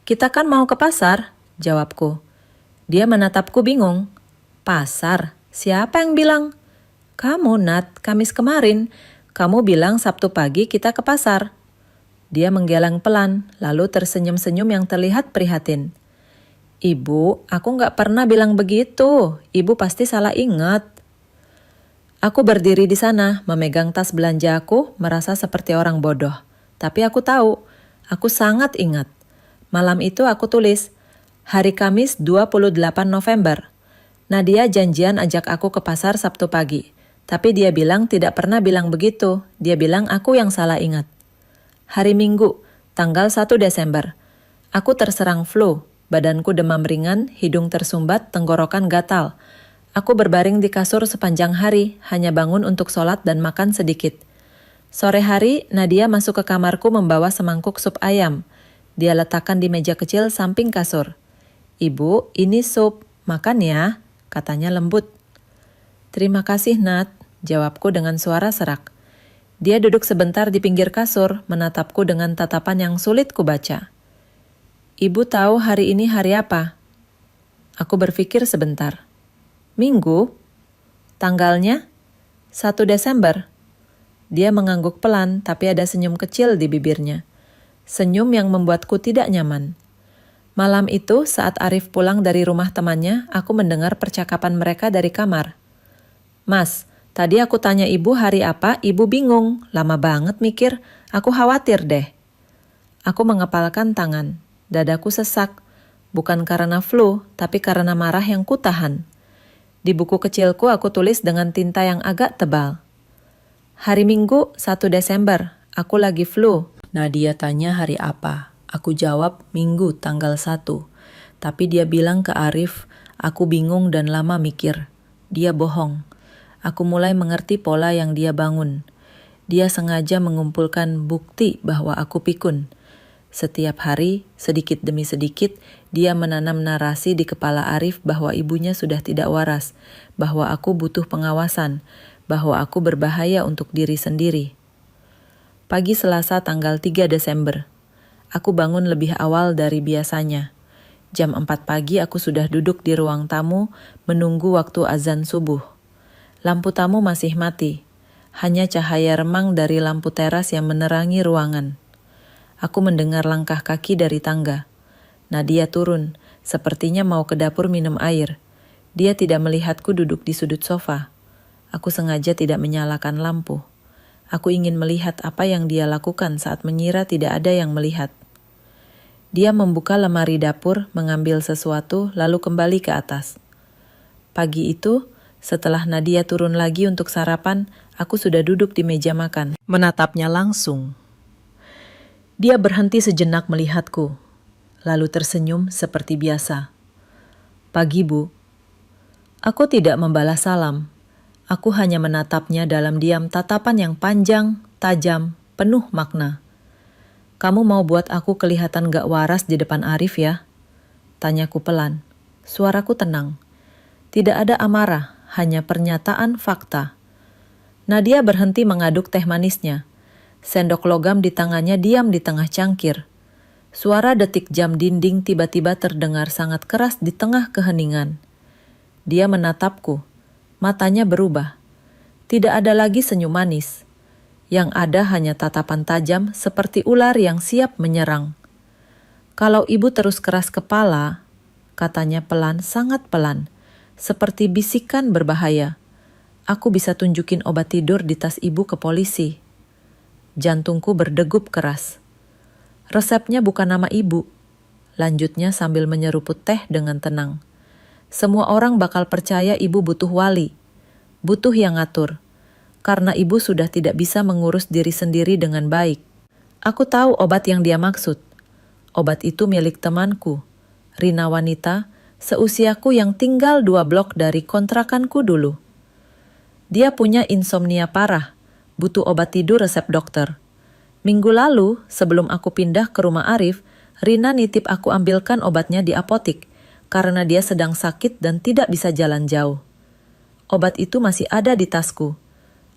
"Kita kan mau ke pasar," jawabku. Dia menatapku bingung. "Pasar? Siapa yang bilang?" "Kamu, Nat, Kamis kemarin. Kamu bilang Sabtu pagi kita ke pasar." Dia menggeleng pelan, lalu tersenyum-senyum yang terlihat prihatin. "Ibu, aku gak pernah bilang begitu. Ibu pasti salah ingat." Aku berdiri di sana, memegang tas belanja aku, merasa seperti orang bodoh. Tapi aku tahu, aku sangat ingat. Malam itu aku tulis, hari Kamis 28 November. Nadia janjian ajak aku ke pasar Sabtu pagi. Tapi dia bilang tidak pernah bilang begitu. Dia bilang aku yang salah ingat. Hari Minggu, tanggal 1 Desember. Aku terserang flu. Badanku demam ringan, hidung tersumbat, tenggorokan gatal. Aku berbaring di kasur sepanjang hari, hanya bangun untuk sholat dan makan sedikit. Sore hari, Nadia masuk ke kamarku membawa semangkuk sup ayam. Dia letakkan di meja kecil samping kasur. "Ibu, ini sup. Makan ya, katanya lembut. Terima kasih, Nat, jawabku dengan suara serak. Dia duduk sebentar di pinggir kasur, menatapku dengan tatapan yang sulit kubaca. Ibu tahu hari ini hari apa? Aku berpikir sebentar. Minggu? Tanggalnya? 1 Desember. Dia mengangguk pelan, tapi ada senyum kecil di bibirnya. Senyum yang membuatku tidak nyaman. Malam itu, saat Arif pulang dari rumah temannya, aku mendengar percakapan mereka dari kamar. Mas, tadi aku tanya ibu hari apa, ibu bingung. Lama banget mikir, aku khawatir deh. Aku mengepalkan tangan. Dadaku sesak. Bukan karena flu, tapi karena marah yang kutahan. Di buku kecilku aku tulis dengan tinta yang agak tebal. Hari Minggu 1 Desember, aku lagi flu. Nadia tanya hari apa. Aku jawab Minggu tanggal 1. Tapi dia bilang ke Arif, aku bingung dan lama mikir. Dia bohong. Aku mulai mengerti pola yang dia bangun. Dia sengaja mengumpulkan bukti bahwa aku pikun. Setiap hari, sedikit demi sedikit, dia menanam narasi di kepala Arif bahwa ibunya sudah tidak waras, bahwa aku butuh pengawasan, bahwa aku berbahaya untuk diri sendiri. Pagi Selasa tanggal 3 Desember. Aku bangun lebih awal dari biasanya. Jam 4 pagi aku sudah duduk di ruang tamu menunggu waktu azan subuh. Lampu tamu masih mati. Hanya cahaya remang dari lampu teras yang menerangi ruangan. Aku mendengar langkah kaki dari tangga. Nadia turun, sepertinya mau ke dapur minum air. Dia tidak melihatku duduk di sudut sofa. Aku sengaja tidak menyalakan lampu. Aku ingin melihat apa yang dia lakukan saat mengira tidak ada yang melihat. Dia membuka lemari dapur, mengambil sesuatu, lalu kembali ke atas. Pagi itu, setelah Nadia turun lagi untuk sarapan, aku sudah duduk di meja makan. Menatapnya langsung. Dia berhenti sejenak melihatku, lalu tersenyum seperti biasa. Pagi, Bu. Aku tidak membalas salam. Aku hanya menatapnya dalam diam tatapan yang panjang, tajam, penuh makna. Kamu mau buat aku kelihatan gak waras di depan Arif ya? Tanyaku pelan. Suaraku tenang. Tidak ada amarah, hanya pernyataan fakta. Nadia berhenti mengaduk teh manisnya. Sendok logam di tangannya diam di tengah cangkir. Suara detik jam dinding tiba-tiba terdengar sangat keras di tengah keheningan. Dia menatapku. Matanya berubah. Tidak ada lagi senyum manis. Yang ada hanya tatapan tajam seperti ular yang siap menyerang. Kalau ibu terus keras kepala, katanya pelan, sangat pelan, seperti bisikan berbahaya. Aku bisa tunjukin obat tidur di tas ibu ke polisi. Jantungku berdegup keras. Resepnya bukan nama ibu, lanjutnya sambil menyeruput teh dengan tenang. Semua orang bakal percaya ibu butuh wali, butuh yang ngatur. Karena ibu sudah tidak bisa mengurus diri sendiri dengan baik. Aku tahu obat yang dia maksud. Obat itu milik temanku, Rina wanita, seusiaku yang tinggal 2 blok dari kontrakanku dulu. Dia punya insomnia parah, butuh obat tidur resep dokter. Minggu lalu, sebelum aku pindah ke rumah Arif, Rina nitip aku ambilkan obatnya di apotik, karena dia sedang sakit dan tidak bisa jalan jauh. Obat itu masih ada di tasku.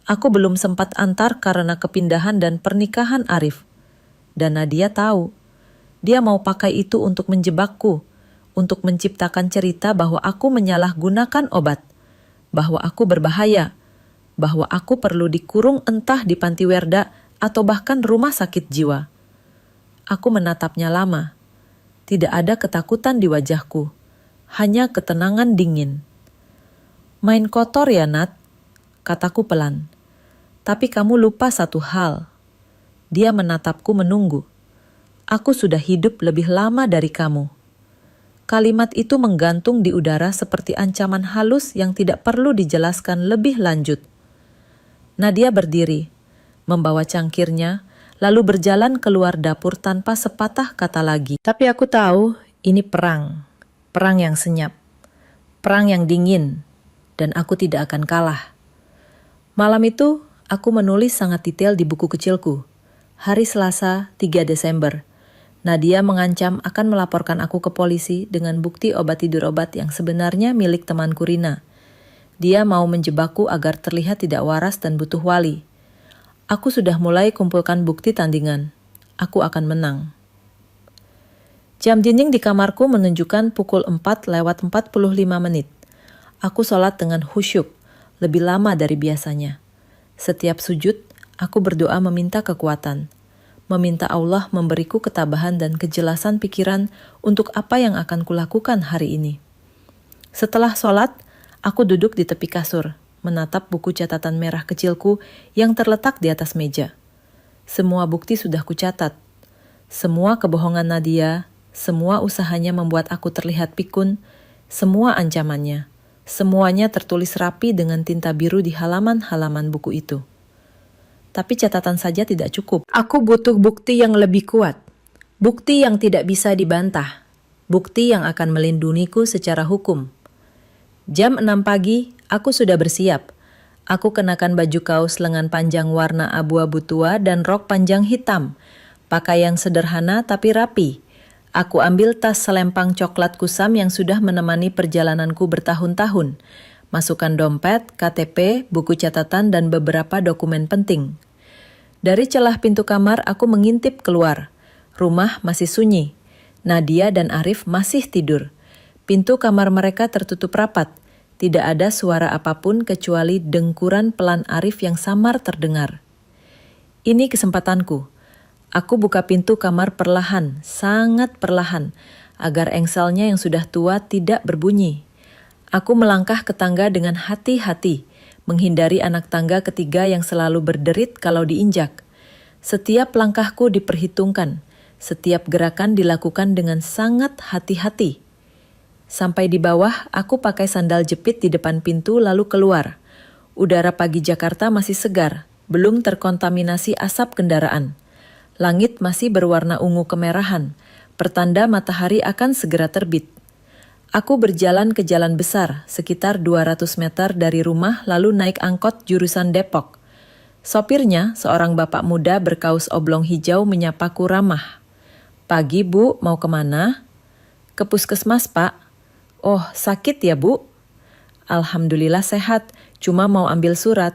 Aku belum sempat antar karena kepindahan dan pernikahan Arif. Dan Nadia tahu. Dia mau pakai itu untuk menjebakku, untuk menciptakan cerita bahwa aku menyalahgunakan obat, bahwa aku berbahaya, bahwa aku perlu dikurung entah di panti werda atau bahkan rumah sakit jiwa. Aku menatapnya lama. Tidak ada ketakutan di wajahku, hanya ketenangan dingin. Main kotor ya, Nat, kataku pelan. Tapi kamu lupa satu hal. Dia menatapku menunggu. Aku sudah hidup lebih lama dari kamu. Kalimat itu menggantung di udara seperti ancaman halus yang tidak perlu dijelaskan lebih lanjut. Nadia berdiri, membawa cangkirnya, lalu berjalan keluar dapur tanpa sepatah kata lagi. Tapi aku tahu ini perang. Perang yang senyap. Perang yang dingin. Dan aku tidak akan kalah. Malam itu, aku menulis sangat detail di buku kecilku. Hari Selasa, 3 Desember. Nadia mengancam akan melaporkan aku ke polisi dengan bukti obat tidur obat yang sebenarnya milik temanku Rina. Dia mau menjebakku agar terlihat tidak waras dan butuh wali. Aku sudah mulai kumpulkan bukti tandingan. Aku akan menang. Jam dinding di kamarku menunjukkan pukul 4:45. Aku sholat dengan khusyuk, lebih lama dari biasanya. Setiap sujud, aku berdoa meminta kekuatan. Meminta Allah memberiku ketabahan dan kejelasan pikiran untuk apa yang akan kulakukan hari ini. Setelah sholat, aku duduk di tepi kasur, menatap buku catatan merah kecilku yang terletak di atas meja. Semua bukti sudah kucatat. Semua kebohongan Nadia, semua usahanya membuat aku terlihat pikun, semua ancamannya. Semuanya tertulis rapi dengan tinta biru di halaman-halaman buku itu. Tapi catatan saja tidak cukup. Aku butuh bukti yang lebih kuat. Bukti yang tidak bisa dibantah. Bukti yang akan melindungiku secara hukum. Jam 6 pagi, aku sudah bersiap. Aku kenakan baju kaos lengan panjang warna abu-abu tua dan rok panjang hitam. Pakaian sederhana tapi rapi. Aku ambil tas selempang coklat kusam yang sudah menemani perjalananku bertahun-tahun. Masukkan dompet, KTP, buku catatan, dan beberapa dokumen penting. Dari celah pintu kamar, aku mengintip keluar. Rumah masih sunyi. Nadia dan Arif masih tidur. Pintu kamar mereka tertutup rapat. Tidak ada suara apapun kecuali dengkuran pelan Arif yang samar terdengar. Ini kesempatanku. Aku buka pintu kamar perlahan, sangat perlahan, agar engselnya yang sudah tua tidak berbunyi. Aku melangkah ke tangga dengan hati-hati, menghindari anak tangga ketiga yang selalu berderit kalau diinjak. Setiap langkahku diperhitungkan, setiap gerakan dilakukan dengan sangat hati-hati. Sampai di bawah, aku pakai sandal jepit di depan pintu lalu keluar. Udara pagi Jakarta masih segar, belum terkontaminasi asap kendaraan. Langit masih berwarna ungu kemerahan, pertanda matahari akan segera terbit. Aku berjalan ke jalan besar, sekitar 200 meter dari rumah lalu naik angkot jurusan Depok. Sopirnya, seorang bapak muda berkaus oblong hijau menyapaku ramah. "Pagi Bu, mau kemana?" "Ke puskesmas Pak." "Oh, sakit ya Bu?" "Alhamdulillah sehat, cuma mau ambil surat,"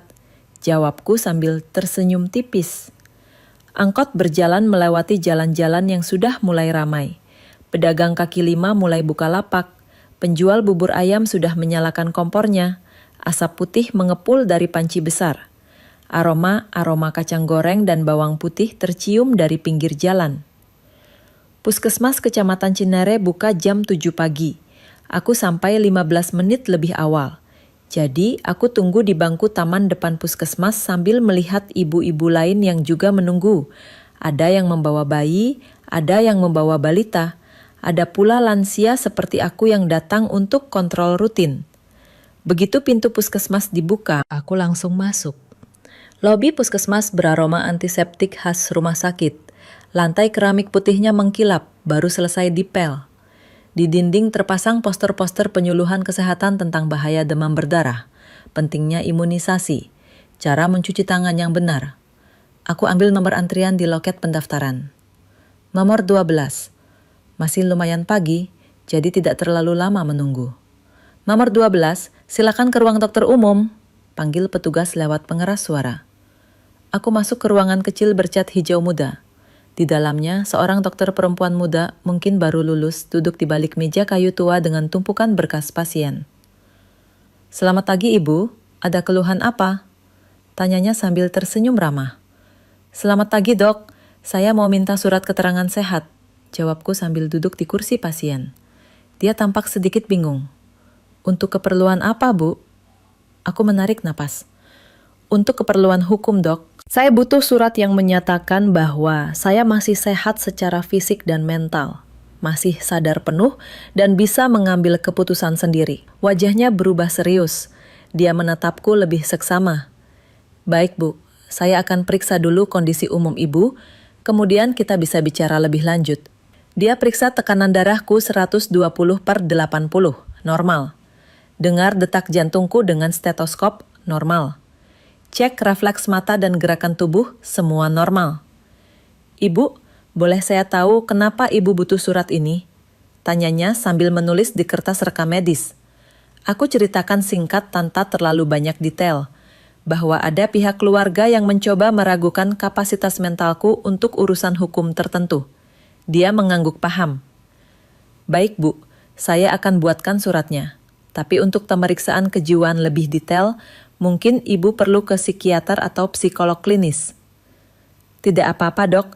jawabku sambil tersenyum tipis. Angkot berjalan melewati jalan-jalan yang sudah mulai ramai. Pedagang kaki lima mulai buka lapak. Penjual bubur ayam sudah menyalakan kompornya. Asap putih mengepul dari panci besar. Aroma kacang goreng dan bawang putih tercium dari pinggir jalan. Puskesmas Kecamatan Cinere buka jam 7 pagi. Aku sampai 15 menit lebih awal. Jadi, aku tunggu di bangku taman depan puskesmas sambil melihat ibu-ibu lain yang juga menunggu. Ada yang membawa bayi, ada yang membawa balita. Ada pula lansia seperti aku yang datang untuk kontrol rutin. Begitu pintu puskesmas dibuka, aku langsung masuk. Lobi puskesmas beraroma antiseptik khas rumah sakit. Lantai keramik putihnya mengkilap, baru selesai dipel. Di dinding terpasang poster-poster penyuluhan kesehatan tentang bahaya demam berdarah, pentingnya imunisasi, cara mencuci tangan yang benar. Aku ambil nomor antrian di loket pendaftaran. Nomor 12. Masih lumayan pagi, jadi tidak terlalu lama menunggu. "Nomor 12, silakan ke ruang dokter umum," panggil petugas lewat pengeras suara. Aku masuk ke ruangan kecil bercat hijau muda. Di dalamnya, seorang dokter perempuan muda, mungkin baru lulus, duduk di balik meja kayu tua dengan tumpukan berkas pasien. "Selamat pagi Ibu, ada keluhan apa?" tanyanya sambil tersenyum ramah. "Selamat pagi Dok, saya mau minta surat keterangan sehat," jawabku sambil duduk di kursi pasien. Dia tampak sedikit bingung. "Untuk keperluan apa, Bu?" Aku menarik napas. "Untuk keperluan hukum, Dok. Saya butuh surat yang menyatakan bahwa saya masih sehat secara fisik dan mental, masih sadar penuh, dan bisa mengambil keputusan sendiri." Wajahnya berubah serius. Dia menatapku lebih seksama. "Baik, Bu. Saya akan periksa dulu kondisi umum Ibu, kemudian kita bisa bicara lebih lanjut." Dia periksa tekanan darahku 120/80, normal. Dengar detak jantungku dengan stetoskop, normal. Cek refleks mata dan gerakan tubuh, semua normal. "Ibu, Boleh saya tahu kenapa ibu butuh surat ini? Tanyanya sambil menulis di kertas rekam medis. Aku ceritakan singkat tanpa terlalu banyak detail, bahwa ada pihak keluarga yang mencoba meragukan kapasitas mentalku untuk urusan hukum tertentu. Dia mengangguk paham. Baik Bu, saya akan buatkan suratnya. Tapi untuk pemeriksaan kejiwaan lebih detail, mungkin ibu perlu ke psikiater atau psikolog klinis. Tidak apa-apa dok,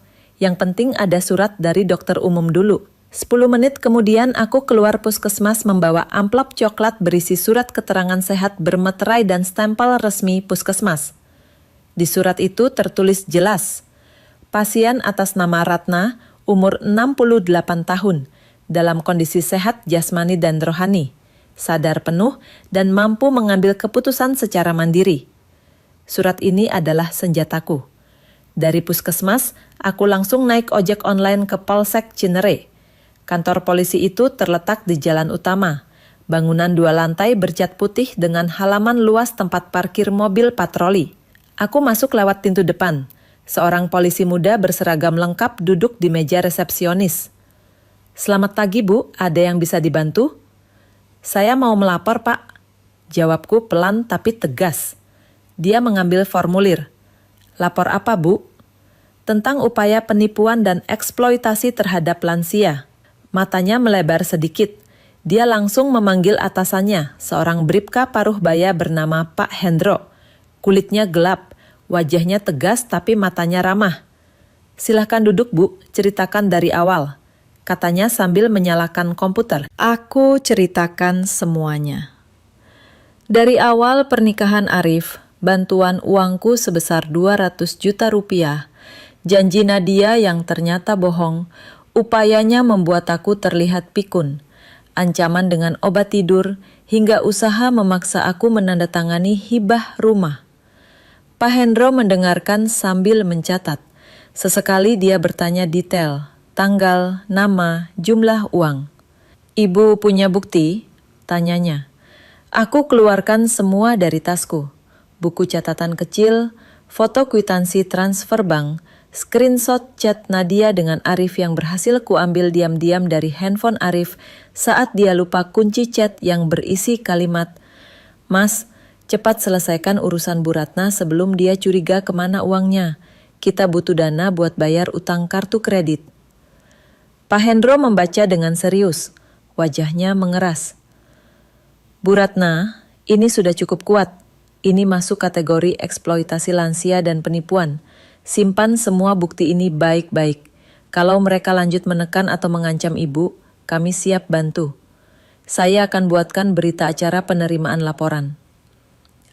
yang penting ada surat dari dokter umum dulu. 10 menit kemudian aku keluar puskesmas membawa amplop coklat berisi surat keterangan sehat bermeterai dan stempel resmi puskesmas. Di surat itu tertulis jelas, pasien atas nama Ratna, umur 68 tahun, dalam kondisi sehat jasmani dan rohani, sadar penuh dan mampu mengambil keputusan secara mandiri. Surat ini adalah senjataku. Dari puskesmas, aku langsung naik ojek online ke Polsek Cinere. Kantor polisi itu terletak di jalan utama, bangunan 2 lantai bercat putih dengan halaman luas tempat parkir mobil patroli. Aku masuk lewat pintu depan. Seorang polisi muda berseragam lengkap duduk di meja resepsionis. Selamat pagi Bu, ada yang bisa dibantu? Saya mau melapor Pak. Jawabku pelan tapi tegas. Dia mengambil formulir. Lapor apa Bu? Tentang upaya penipuan dan eksploitasi terhadap lansia. Matanya melebar sedikit. Dia langsung memanggil atasannya, seorang bribka paruh baya bernama Pak Hendro. Kulitnya gelap, wajahnya tegas tapi matanya ramah. Silahkan duduk Bu, ceritakan dari awal, katanya sambil menyalakan komputer. Aku ceritakan semuanya. Dari awal pernikahan Arif, bantuan uangku sebesar 200 juta rupiah, janji Nadia yang ternyata bohong, upayanya membuat aku terlihat pikun, ancaman dengan obat tidur, hingga usaha memaksa aku menandatangani hibah rumah. Pak Hendro mendengarkan sambil mencatat. Sesekali dia bertanya detail, tanggal, nama, jumlah uang. Ibu punya bukti? Tanyanya. Aku keluarkan semua dari tasku. Buku catatan kecil, foto kwitansi transfer bank, screenshot chat Nadia dengan Arif yang berhasil kuambil diam-diam dari handphone Arif saat dia lupa kunci chat yang berisi kalimat, "Mas, cepat selesaikan urusan Bu Ratna sebelum dia curiga kemana uangnya. Kita butuh dana buat bayar utang kartu kredit." Pak Hendro membaca dengan serius. Wajahnya mengeras. Bu Ratna, ini sudah cukup kuat. Ini masuk kategori eksploitasi lansia dan penipuan. Simpan semua bukti ini baik-baik. Kalau mereka lanjut menekan atau mengancam ibu, kami siap bantu. Saya akan buatkan berita acara penerimaan laporan.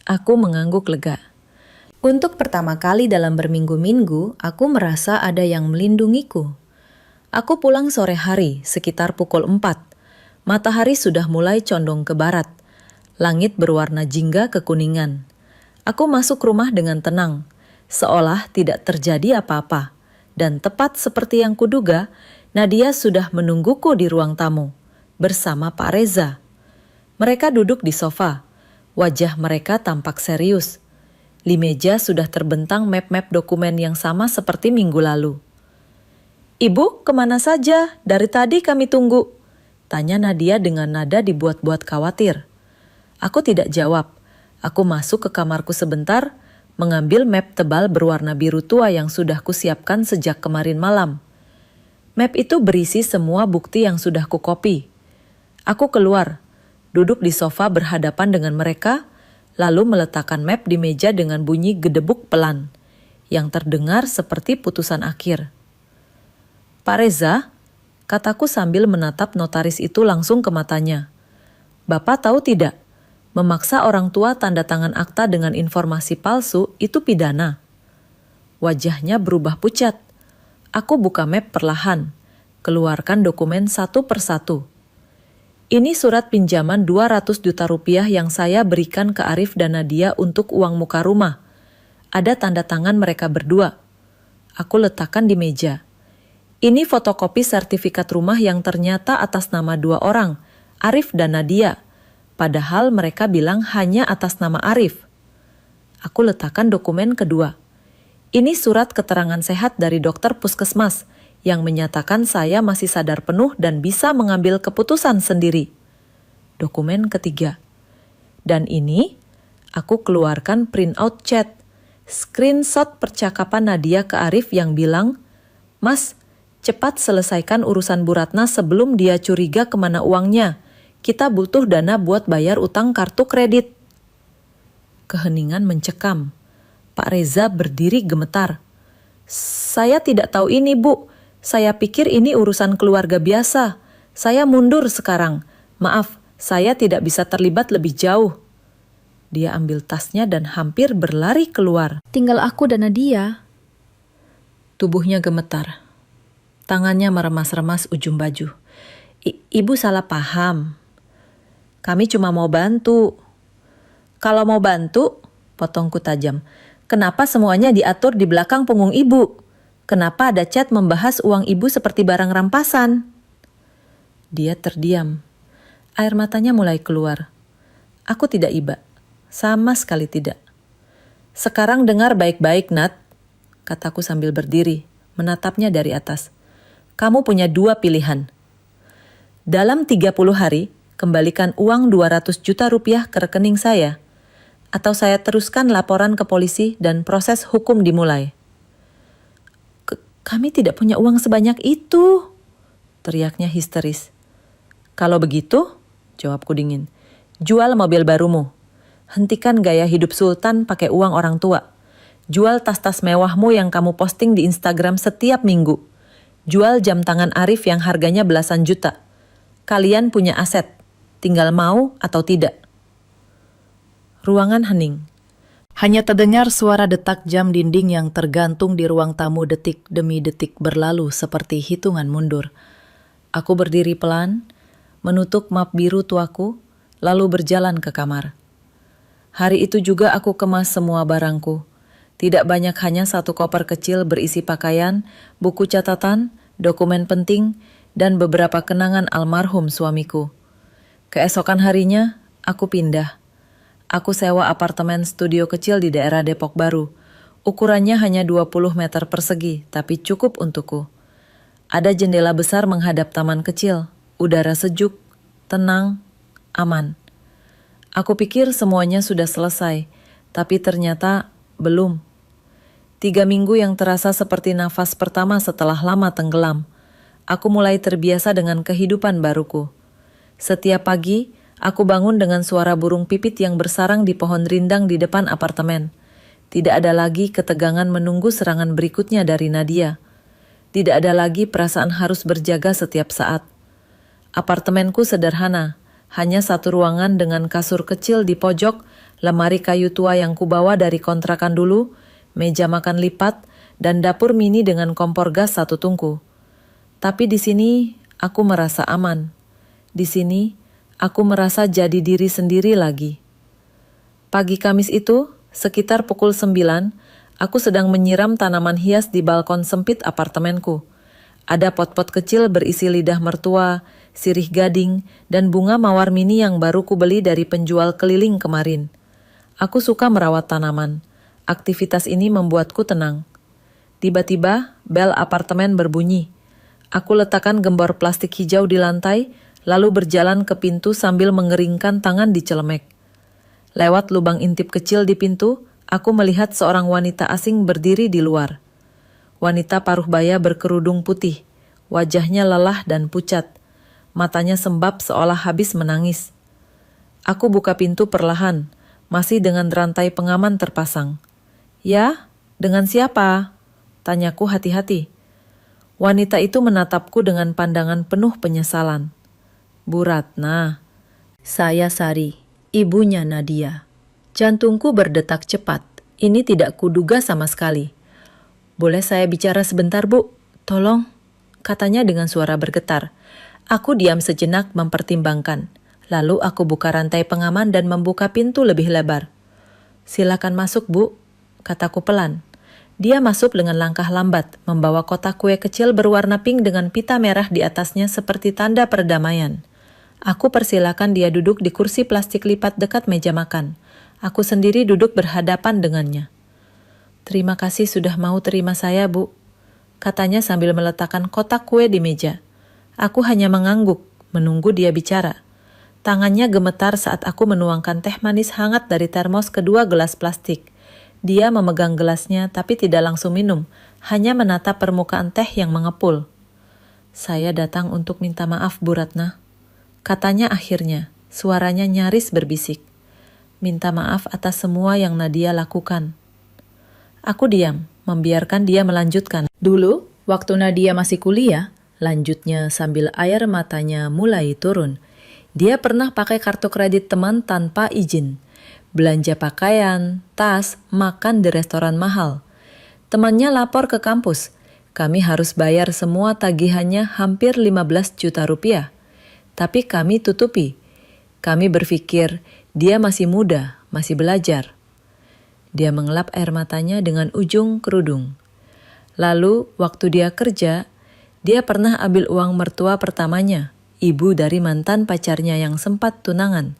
Aku mengangguk lega. Untuk pertama kali dalam berminggu-minggu, aku merasa ada yang melindungiku. Aku pulang sore hari, sekitar pukul 4. Matahari sudah mulai condong ke barat. Langit berwarna jingga kekuningan. Aku masuk rumah dengan tenang, seolah tidak terjadi apa-apa. Dan tepat seperti yang kuduga, Nadia sudah menungguku di ruang tamu, bersama Pak Reza. Mereka duduk di sofa. Wajah mereka tampak serius. Di meja sudah terbentang map-map dokumen yang sama seperti minggu lalu. "Ibu, kemana saja? Dari tadi kami tunggu," tanya Nadia dengan nada dibuat-buat khawatir. Aku tidak jawab. Aku masuk ke kamarku sebentar, mengambil map tebal berwarna biru tua yang sudah kusiapkan sejak kemarin malam. Map itu berisi semua bukti yang sudah kukopi. Aku keluar, duduk di sofa berhadapan dengan mereka, lalu meletakkan map di meja dengan bunyi gedebuk pelan, yang terdengar seperti putusan akhir. "Pak Reza," kataku sambil menatap notaris itu langsung ke matanya. "Bapak tahu tidak? Memaksa orang tua tanda tangan akta dengan informasi palsu itu pidana." Wajahnya berubah pucat. Aku buka map perlahan, keluarkan dokumen satu persatu. Ini surat pinjaman 200 juta rupiah yang saya berikan ke Arif dan Nadia untuk uang muka rumah. Ada tanda tangan mereka berdua. Aku letakkan di meja. Ini fotokopi sertifikat rumah yang ternyata atas nama 2 orang, Arif dan Nadia. Padahal mereka bilang hanya atas nama Arif. Aku letakkan dokumen kedua. Ini surat keterangan sehat dari dokter puskesmas yang menyatakan saya masih sadar penuh dan bisa mengambil keputusan sendiri. Dokumen ketiga. Dan ini, aku keluarkan printout chat, screenshot percakapan Nadia ke Arif yang bilang, "Mas, cepat selesaikan urusan Bu Ratna sebelum dia curiga kemana uangnya. Kita butuh dana buat bayar utang kartu kredit." Keheningan mencekam. Pak Reza berdiri gemetar. "Saya tidak tahu ini, Bu. Saya pikir ini urusan keluarga biasa. Saya mundur sekarang. Maaf, saya tidak bisa terlibat lebih jauh." Dia ambil tasnya dan hampir berlari keluar. Tinggal aku dan Nadia. Tubuhnya gemetar. Tangannya meremas-remas ujung baju. Ibu salah paham. Kami cuma mau bantu." "Kalau mau bantu," potongku tajam, "kenapa semuanya diatur di belakang punggung ibu? Kenapa ada chat membahas uang ibu seperti barang rampasan?" Dia terdiam. Air matanya mulai keluar. Aku tidak iba. Sama sekali tidak. "Sekarang dengar baik-baik, Nat," kataku sambil berdiri, menatapnya dari atas. "Kamu punya 2 pilihan. Dalam 30 hari, kembalikan uang 200 juta rupiah ke rekening saya, atau saya teruskan laporan ke polisi dan proses hukum dimulai." "Kami tidak punya uang sebanyak itu," teriaknya histeris. "Kalau begitu," jawabku dingin, "jual mobil barumu. Hentikan gaya hidup sultan pakai uang orang tua. Jual tas-tas mewahmu yang kamu posting di Instagram setiap minggu. Jual jam tangan Arif yang harganya belasan juta. Kalian punya aset, tinggal mau atau tidak." Ruangan hening. Hanya terdengar suara detak jam dinding yang tergantung di ruang tamu detik demi detik berlalu seperti hitungan mundur. Aku berdiri pelan, menutup map biru tuaku, lalu berjalan ke kamar. Hari itu juga aku kemas semua barangku. Tidak banyak, hanya 1 koper kecil berisi pakaian, buku catatan, dokumen penting, dan beberapa kenangan almarhum suamiku. Keesokan harinya, aku pindah. Aku sewa apartemen studio kecil di daerah Depok Baru. Ukurannya hanya 20 meter persegi, tapi cukup untukku. Ada jendela besar menghadap taman kecil, udara sejuk, tenang, aman. Aku pikir semuanya sudah selesai, tapi ternyata belum. 3 minggu yang terasa seperti nafas pertama setelah lama tenggelam. Aku mulai terbiasa dengan kehidupan baruku. Setiap pagi, aku bangun dengan suara burung pipit yang bersarang di pohon rindang di depan apartemen. Tidak ada lagi ketegangan menunggu serangan berikutnya dari Nadia. Tidak ada lagi perasaan harus berjaga setiap saat. Apartemenku sederhana, hanya 1 ruangan dengan kasur kecil di pojok, lemari kayu tua yang kubawa dari kontrakan dulu, meja makan lipat, dan dapur mini dengan kompor gas 1 tungku. Tapi di sini aku merasa aman. Di sini aku merasa jadi diri sendiri lagi. Pagi Kamis itu, sekitar pukul 9, aku sedang menyiram tanaman hias di balkon sempit apartemenku. Ada pot-pot kecil berisi lidah mertua, sirih gading, dan bunga mawar mini yang baru kubeli dari penjual keliling kemarin. Aku suka merawat tanaman. Aktivitas ini membuatku tenang. Tiba-tiba, bel apartemen berbunyi. Aku letakkan gembor plastik hijau di lantai, lalu berjalan ke pintu sambil mengeringkan tangan di celemek. Lewat lubang intip kecil di pintu, aku melihat seorang wanita asing berdiri di luar. Wanita paruh baya berkerudung putih, wajahnya lelah dan pucat. Matanya sembab seolah habis menangis. Aku buka pintu perlahan, masih dengan rantai pengaman terpasang. "Ya, dengan siapa?" tanyaku hati-hati. Wanita itu menatapku dengan pandangan penuh penyesalan. "Bu Ratna." "Saya Sari, ibunya Nadia." Jantungku berdetak cepat. Ini tidak kuduga sama sekali. "Boleh saya bicara sebentar, Bu? Tolong," katanya dengan suara bergetar. Aku diam sejenak mempertimbangkan. Lalu aku buka rantai pengaman dan membuka pintu lebih lebar. "Silakan masuk, Bu," kataku pelan. Dia masuk dengan langkah lambat, membawa kotak kue kecil berwarna pink dengan pita merah di atasnya seperti tanda perdamaian. Aku persilakan dia duduk di kursi plastik lipat dekat meja makan. Aku sendiri duduk berhadapan dengannya. "Terima kasih sudah mau terima saya, Bu," katanya sambil meletakkan kotak kue di meja. Aku hanya mengangguk, menunggu dia bicara. Tangannya gemetar saat aku menuangkan teh manis hangat dari termos ke 2 gelas plastik. Dia memegang gelasnya tapi tidak langsung minum, hanya menatap permukaan teh yang mengepul. Saya datang untuk minta maaf, Bu Ratna. Katanya akhirnya, suaranya nyaris berbisik. Minta maaf atas semua yang Nadia lakukan. Aku diam, membiarkan dia melanjutkan. Dulu, waktu Nadia masih kuliah, lanjutnya sambil air matanya mulai turun. Dia pernah pakai kartu kredit teman tanpa izin. Belanja pakaian, tas, makan di restoran mahal. Temannya lapor ke kampus. Kami harus bayar semua tagihannya hampir 15 juta rupiah. Tapi kami tutupi. Kami berpikir dia masih muda, masih belajar. Dia mengelap air matanya dengan ujung kerudung. Lalu, waktu dia kerja, dia pernah ambil uang mertua pertamanya, ibu dari mantan pacarnya yang sempat tunangan.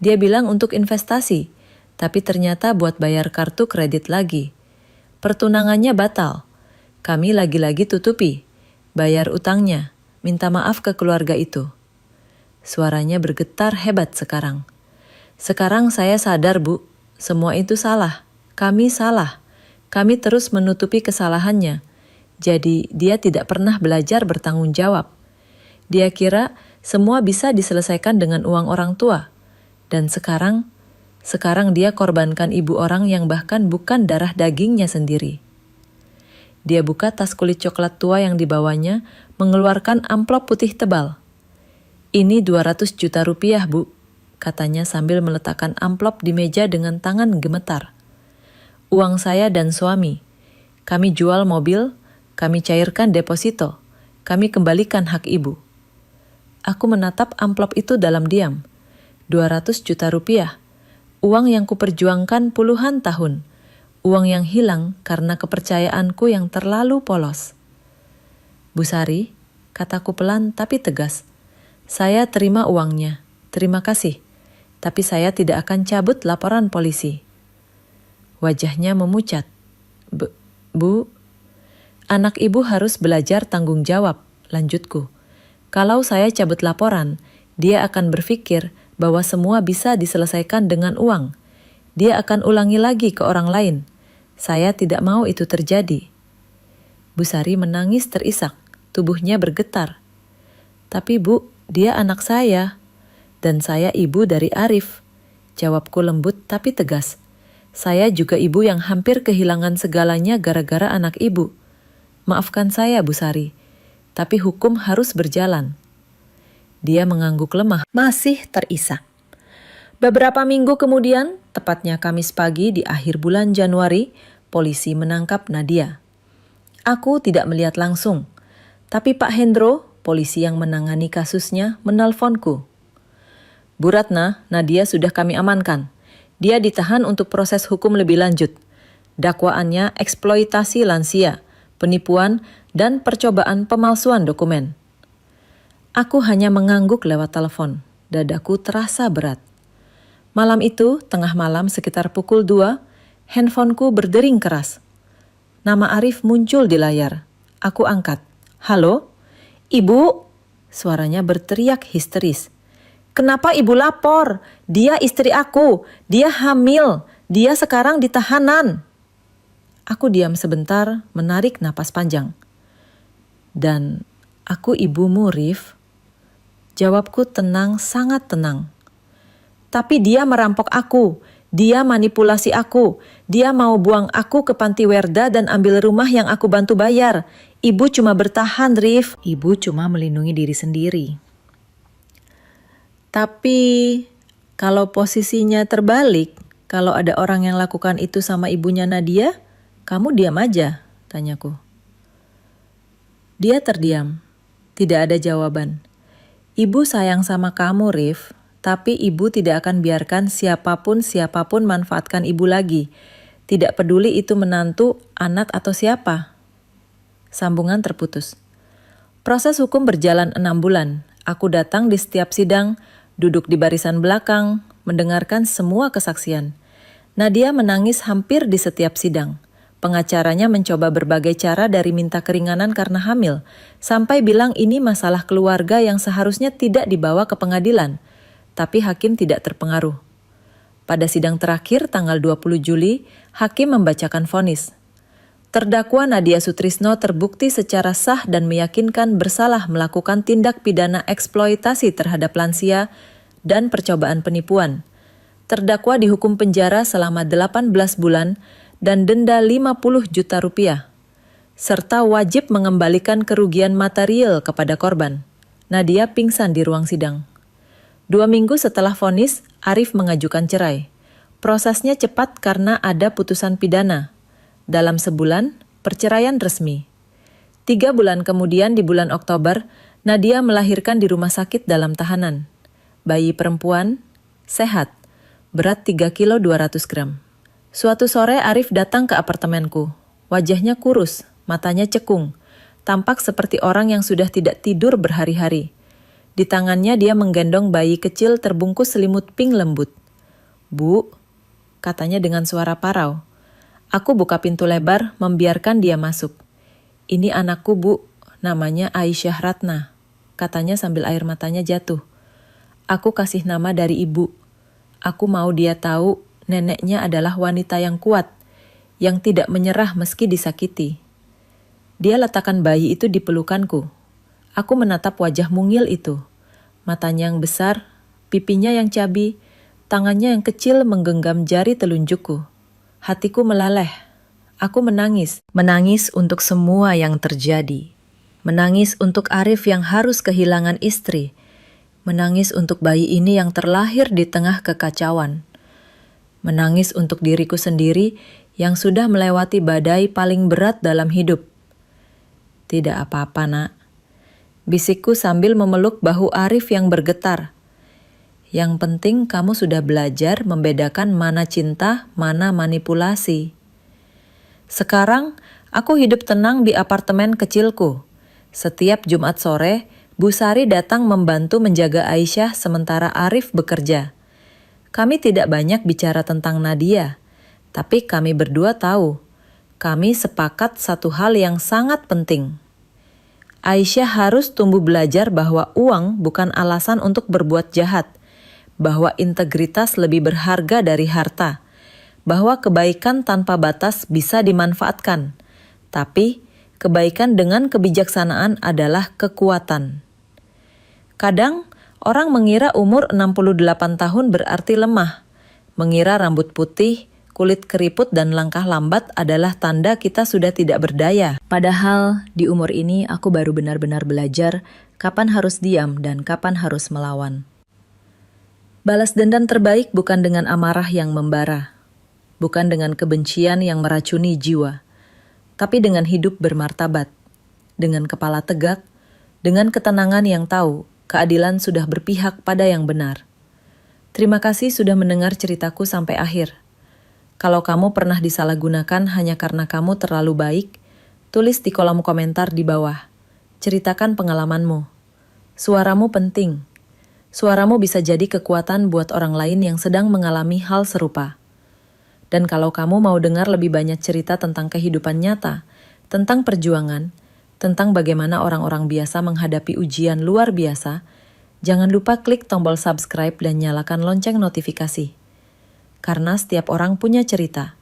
Dia bilang untuk investasi, tapi ternyata buat bayar kartu kredit lagi. Pertunangannya batal. Kami lagi-lagi tutupi, bayar utangnya, minta maaf ke keluarga itu. Suaranya bergetar hebat sekarang. Sekarang saya sadar, Bu, semua itu salah. Kami salah. Kami terus menutupi kesalahannya. Jadi dia tidak pernah belajar bertanggung jawab. Dia kira semua bisa diselesaikan dengan uang orang tua. Dan sekarang dia korbankan ibu orang yang bahkan bukan darah dagingnya sendiri. Dia buka tas kulit coklat tua yang dibawanya, mengeluarkan amplop putih tebal. Ini 200 juta rupiah, Bu, katanya sambil meletakkan amplop di meja dengan tangan gemetar. Uang saya dan suami. Kami jual mobil, kami cairkan deposito, kami kembalikan hak ibu. Aku menatap amplop itu dalam diam. 200 juta rupiah. Uang yang kuperjuangkan puluhan tahun. Uang yang hilang karena kepercayaanku yang terlalu polos. Bu Sari, kataku pelan tapi tegas. Saya terima uangnya. Terima kasih. Tapi saya tidak akan cabut laporan polisi. Wajahnya memucat. Bu, anak ibu harus belajar tanggung jawab, lanjutku. Kalau saya cabut laporan, dia akan berpikir bahwa semua bisa diselesaikan dengan uang. Dia akan ulangi lagi ke orang lain. Saya tidak mau itu terjadi. Bu Sari menangis terisak, tubuhnya bergetar. Tapi Bu, dia anak saya. Dan saya ibu dari Arif. Jawabku lembut tapi tegas. Saya juga ibu yang hampir kehilangan segalanya gara-gara anak ibu. Maafkan saya, Bu Sari. Tapi hukum harus berjalan. Dia mengangguk lemah, masih terisak. Beberapa minggu kemudian, tepatnya Kamis pagi di akhir bulan Januari, polisi menangkap Nadia. Aku tidak melihat langsung, tapi Pak Hendro, polisi yang menangani kasusnya, menelponku. Bu Ratna, Nadia sudah kami amankan. Dia ditahan untuk proses hukum lebih lanjut. Dakwaannya eksploitasi lansia, penipuan, dan percobaan pemalsuan dokumen. Aku hanya mengangguk lewat telepon. Dadaku terasa berat. Malam itu, tengah malam sekitar pukul 2, handphoneku berdering keras. Nama Arif muncul di layar. Aku angkat. Halo? Ibu? Suaranya berteriak histeris. Kenapa ibu lapor? Dia istri aku. Dia hamil. Dia sekarang di tahanan. Aku diam sebentar, menarik napas panjang. Dan aku ibumu, Rif. Jawabku tenang, sangat tenang. Tapi dia merampok aku. Dia manipulasi aku. Dia mau buang aku ke panti werda dan ambil rumah yang aku bantu bayar. Ibu cuma bertahan, Rif. Ibu cuma melindungi diri sendiri. Tapi kalau posisinya terbalik, kalau ada orang yang lakukan itu sama ibunya Nadia, kamu diam aja, tanyaku. Dia terdiam. Tidak ada jawaban. Ibu sayang sama kamu, Rif. Tapi ibu tidak akan biarkan siapapun manfaatkan ibu lagi. Tidak peduli itu menantu, anak atau siapa. Sambungan terputus. Proses hukum berjalan 6 bulan. Aku datang di setiap sidang, duduk di barisan belakang, mendengarkan semua kesaksian. Nadia menangis hampir di setiap sidang. Pengacaranya mencoba berbagai cara dari minta keringanan karena hamil, sampai bilang ini masalah keluarga yang seharusnya tidak dibawa ke pengadilan. Tapi hakim tidak terpengaruh. Pada sidang terakhir tanggal 20 Juli, hakim membacakan vonis. Terdakwa Nadia Sutrisno terbukti secara sah dan meyakinkan bersalah melakukan tindak pidana eksploitasi terhadap lansia dan percobaan penipuan. Terdakwa dihukum penjara selama 18 bulan dan denda 50 juta rupiah, serta wajib mengembalikan kerugian material kepada korban. Nadia pingsan di ruang sidang. 2 minggu setelah vonis, Arif mengajukan cerai. Prosesnya cepat karena ada putusan pidana. Dalam sebulan, perceraian resmi. 3 bulan kemudian di bulan Oktober, Nadia melahirkan di rumah sakit dalam tahanan. Bayi perempuan, sehat, berat 3 kilo 200 gram. Suatu sore Arif datang ke apartemenku. Wajahnya kurus, matanya cekung, tampak seperti orang yang sudah tidak tidur berhari-hari. Di tangannya dia menggendong bayi kecil terbungkus selimut pink lembut. "Bu," katanya dengan suara parau. Aku buka pintu lebar, membiarkan dia masuk. "Ini anakku, Bu, namanya Aisyah Ratna," katanya sambil air matanya jatuh. "Aku kasih nama dari ibu. Aku mau dia tahu neneknya adalah wanita yang kuat, yang tidak menyerah meski disakiti." Dia letakkan bayi itu di pelukanku. Aku menatap wajah mungil itu. Matanya yang besar, pipinya yang cabi, tangannya yang kecil menggenggam jari telunjukku. Hatiku meleleh. Aku menangis. Menangis untuk semua yang terjadi. Menangis untuk Arif yang harus kehilangan istri. Menangis untuk bayi ini yang terlahir di tengah kekacauan. Menangis untuk diriku sendiri yang sudah melewati badai paling berat dalam hidup. "Tidak apa-apa, Nak," bisikku sambil memeluk bahu Arif yang bergetar. "Yang penting kamu sudah belajar membedakan mana cinta, mana manipulasi." Sekarang, aku hidup tenang di apartemen kecilku. Setiap Jumat sore, Bu Sari datang membantu menjaga Aisyah sementara Arif bekerja. Kami tidak banyak bicara tentang Nadia, tapi kami berdua tahu. Kami sepakat satu hal yang sangat penting. Aisyah harus tumbuh belajar bahwa uang bukan alasan untuk berbuat jahat, bahwa integritas lebih berharga dari harta, bahwa kebaikan tanpa batas bisa dimanfaatkan, tapi kebaikan dengan kebijaksanaan adalah kekuatan. Kadang, orang mengira umur 68 tahun berarti lemah, mengira rambut putih, kulit keriput dan langkah lambat adalah tanda kita sudah tidak berdaya. Padahal, di umur ini aku baru benar-benar belajar kapan harus diam dan kapan harus melawan. Balas dendam terbaik bukan dengan amarah yang membara, bukan dengan kebencian yang meracuni jiwa, tapi dengan hidup bermartabat, dengan kepala tegak, dengan ketenangan yang tahu keadilan sudah berpihak pada yang benar. Terima kasih sudah mendengar ceritaku sampai akhir. Kalau kamu pernah disalahgunakan hanya karena kamu terlalu baik, tulis di kolom komentar di bawah. Ceritakan pengalamanmu. Suaramu penting. Suaramu bisa jadi kekuatan buat orang lain yang sedang mengalami hal serupa. Dan kalau kamu mau dengar lebih banyak cerita tentang kehidupan nyata, tentang perjuangan, tentang bagaimana orang-orang biasa menghadapi ujian luar biasa, jangan lupa klik tombol subscribe dan nyalakan lonceng notifikasi. Karena setiap orang punya cerita,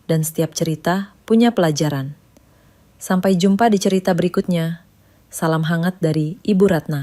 dan setiap cerita punya pelajaran. Sampai jumpa di cerita berikutnya. Salam hangat dari Ibu Ratna.